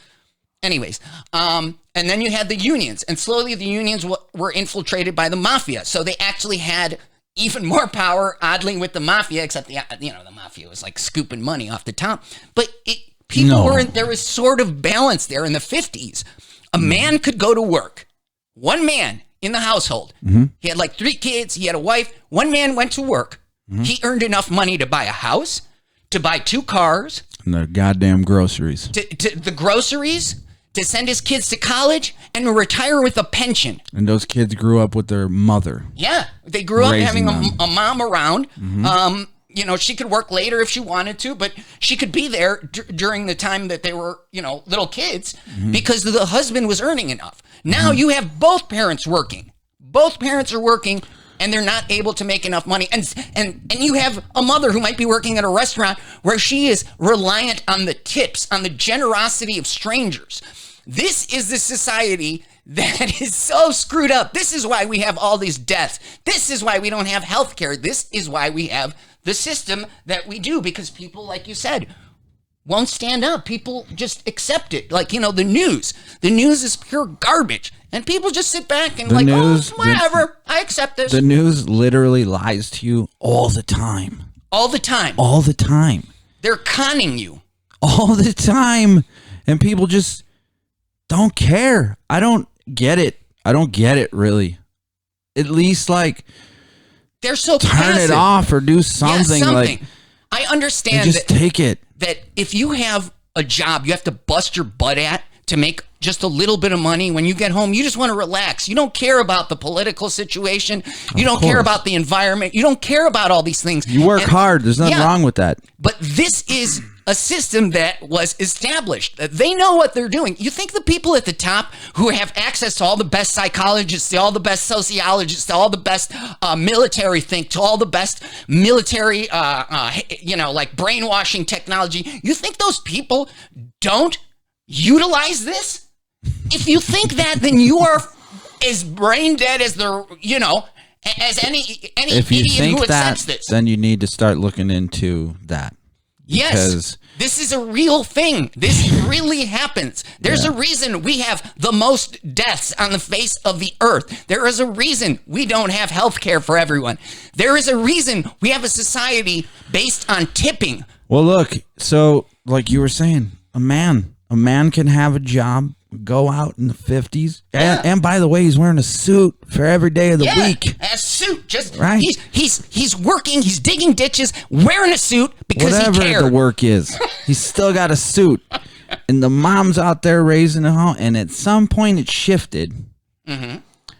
Speaker 1: Anyways, and then you had the unions, and slowly the unions were infiltrated by the mafia. So they actually had even more power, oddly, with the mafia, except the mafia was scooping money off the top. But there was sort of balance there in the 50s. A man could go to work. One man in the household. He had like 3 kids. He had a wife. One man went to work. He earned enough money to buy a house, to buy 2 cars.
Speaker 2: And the goddamn groceries.
Speaker 1: To the groceries, to send his kids to college, and to retire with a pension.
Speaker 2: And those kids grew up with their mother.
Speaker 1: Yeah. They grew up having a mom around.
Speaker 2: Mm-hmm.
Speaker 1: She could work later if she wanted to, but she could be there during the time that they were, little kids because the husband was earning enough. Now you have both parents working. Both parents are working and they're not able to make enough money. And you have a mother who might be working at a restaurant where she is reliant on the tips, on the generosity of strangers. This is the society that is so screwed up. This is why we have all these deaths. This is why we don't have health care. This is why we have the system that we do, because people, like you said, won't stand up. People just accept it. Like, the news. The news is pure garbage. And people just sit back and whatever. I accept this.
Speaker 2: The news literally lies to you all the time.
Speaker 1: All the time.
Speaker 2: All the time.
Speaker 1: They're conning you.
Speaker 2: All the time. And people just don't care. I don't get it. I don't get it, really. At least,
Speaker 1: they're so
Speaker 2: turn
Speaker 1: passive.
Speaker 2: it off or do something.
Speaker 1: I understand
Speaker 2: just take it.
Speaker 1: That if you have a job you have to bust your butt at to make just a little bit of money, when you get home, you just want to relax. You don't care about the political situation. You don't care about the environment. You don't care about all these things.
Speaker 2: You work hard. There's nothing wrong with that.
Speaker 1: But this is a system that was established. They know what they're doing. You think the people at the top who have access to all the best psychologists, to all the best sociologists, to all the best military think, to all the best military, brainwashing technology, you think those people don't utilize this? If you think that, then you are as brain dead as as any
Speaker 2: if you
Speaker 1: idiot
Speaker 2: think
Speaker 1: who
Speaker 2: that,
Speaker 1: accepts this.
Speaker 2: Then you need to start looking into that.
Speaker 1: Yes, this is a real thing. This really happens. There's a reason we have the most deaths on the face of the earth. There is a reason we don't have health care for everyone. There is a reason we have a society based on tipping.
Speaker 2: Well, look, so like you were saying, a man can have a job, go out in the 50s. And by the way, he's wearing a suit for every day of the week.
Speaker 1: A suit. Just
Speaker 2: right.
Speaker 1: He's working, he's digging ditches, wearing a suit because
Speaker 2: whatever
Speaker 1: he cared.
Speaker 2: The work is. He's still got a suit. And the mom's out there raising a home, and at some point it shifted.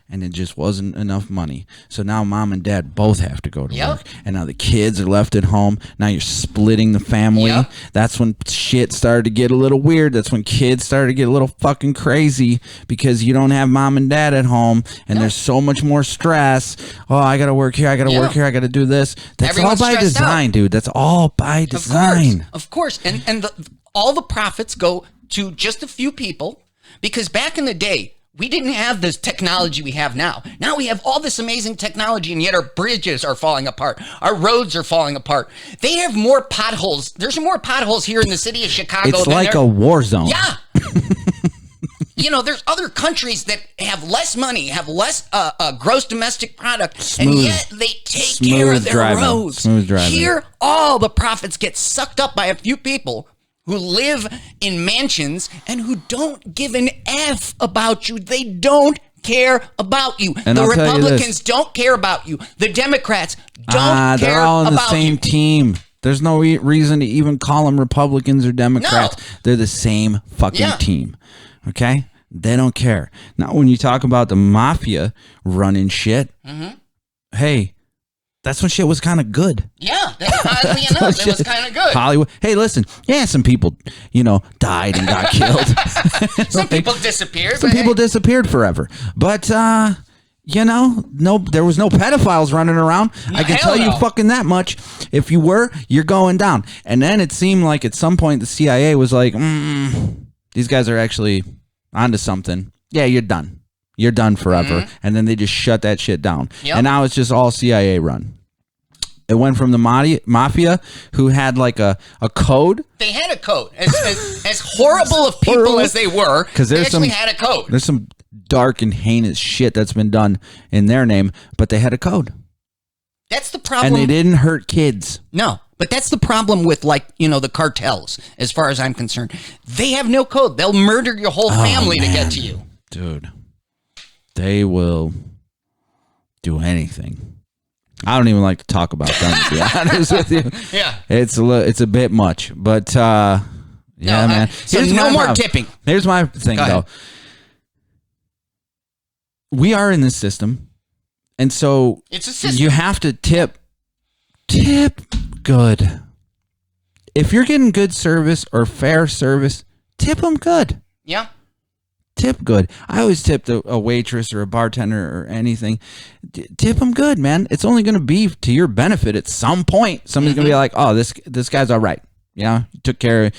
Speaker 2: And it just wasn't enough money. So now mom and dad both have to go to work. And now the kids are left at home. Now you're splitting the family. That's when shit started to get a little weird. That's when kids started to get a little fucking crazy because you don't have mom and dad at home. And there's so much more stress. Oh, I got to work here. I got to work here. I got to do this. That's all by design, dude. That's all by design.
Speaker 1: Of course. And all the profits go to just a few people, because back in the day, we didn't have this technology we have now. Now we have all this amazing technology, and yet our bridges are falling apart. Our roads are falling apart. They have more potholes. There's more potholes here in the city of Chicago.
Speaker 2: It's like a war zone.
Speaker 1: Yeah. There's other countries that have less money, have less gross domestic product, and yet they take care of their roads.
Speaker 2: Smooth driving.
Speaker 1: Here, all the profits get sucked up by a few people who live in mansions and who don't give an F about you. They don't care about you.
Speaker 2: And
Speaker 1: the
Speaker 2: I'll tell you
Speaker 1: Republicans don't care about you. The Democrats don't care about you.
Speaker 2: They're all on the same team. There's no reason to even call them Republicans or Democrats. No. They're the same fucking team. Okay? They don't care. Now, when you talk about the mafia running shit, hey, that's when shit was kind of good.
Speaker 1: Yeah, oddly enough, it was kind of good.
Speaker 2: Hollywood. Hey, listen. Yeah, some people, died and got killed.
Speaker 1: Some people disappeared.
Speaker 2: Some people disappeared forever. But, no, there was no pedophiles running around. I can tell you fucking that much. If you were, you're going down. And then it seemed like at some point the CIA was like, these guys are actually onto something. Yeah, you're done. You're done forever. And then they just shut that shit down. And now it's just all CIA run. It went from the mafia, who had like a code.
Speaker 1: They had a code. As horrible of people as they were, they actually had a code.
Speaker 2: There's some dark and heinous shit that's been done in their name, but they had a code.
Speaker 1: That's the problem.
Speaker 2: And they didn't hurt kids.
Speaker 1: No, But that's the problem with, like, you know, the cartels, as far as I'm concerned. They have no code. They'll murder your whole family to get to you.
Speaker 2: Dude, they will do anything. I don't even like to talk about them, to be honest with you.
Speaker 1: Yeah.
Speaker 2: It's a bit much, but yeah, no, man.
Speaker 1: So no more tipping.
Speaker 2: Here's my thing, though. We are in this system, and so
Speaker 1: it's a system.
Speaker 2: You have to tip good. If you're getting good service or fair service, tip them good.
Speaker 1: Yeah.
Speaker 2: Tip good. I always tip a waitress or a bartender or anything. Tip them good, man. It's only going to be to your benefit at some point. Somebody's going to be like, "Oh, this guy's all right. You know, you took care of."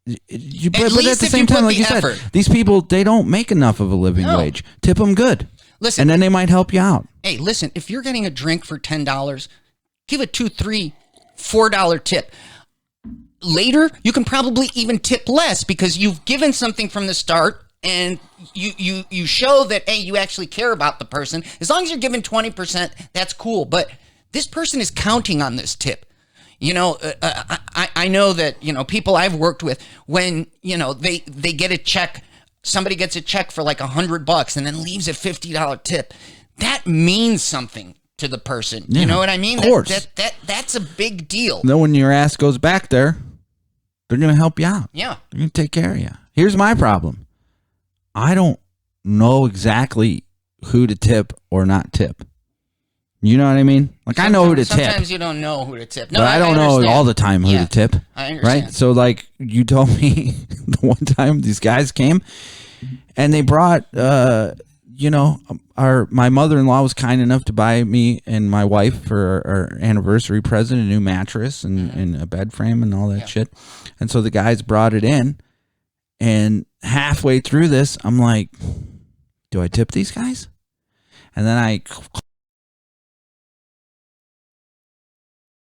Speaker 2: But at the same time, like you said, these people, they don't make enough of a living wage. Tip them good.
Speaker 1: Listen,
Speaker 2: and then they might help you out.
Speaker 1: Hey, listen, if you're getting a drink for $10, give a $2, $3, $4 tip. Later, you can probably even tip less because you've given something from the start, and you show that, hey, you actually care about the person. As long as you're giving 20%, that's cool. But this person is counting on this tip. You know, I know that, you know, people I've worked with, when, you know, they get a check, somebody gets a check for like $100 and then leaves a $50 tip. That means something to the person. Yeah, you know what I mean?
Speaker 2: Of course.
Speaker 1: That's a big deal.
Speaker 2: Then when your ass goes back there, they're going to help you out.
Speaker 1: Yeah.
Speaker 2: They're going to take care of you. Here's my problem. I don't know exactly who to tip or not tip. You know what I mean? Like, I know who to tip.
Speaker 1: Sometimes you don't know who to tip. No,
Speaker 2: but I don't know all the time who to tip.
Speaker 1: I understand.
Speaker 2: Right? So, like, you told me the one time these guys came and they brought, you know, my mother-in-law was kind enough to buy me and my wife for our anniversary present a new mattress and a bed frame and all that shit. And so the guys brought it in, and halfway through this, I'm like, do I tip these guys? And then I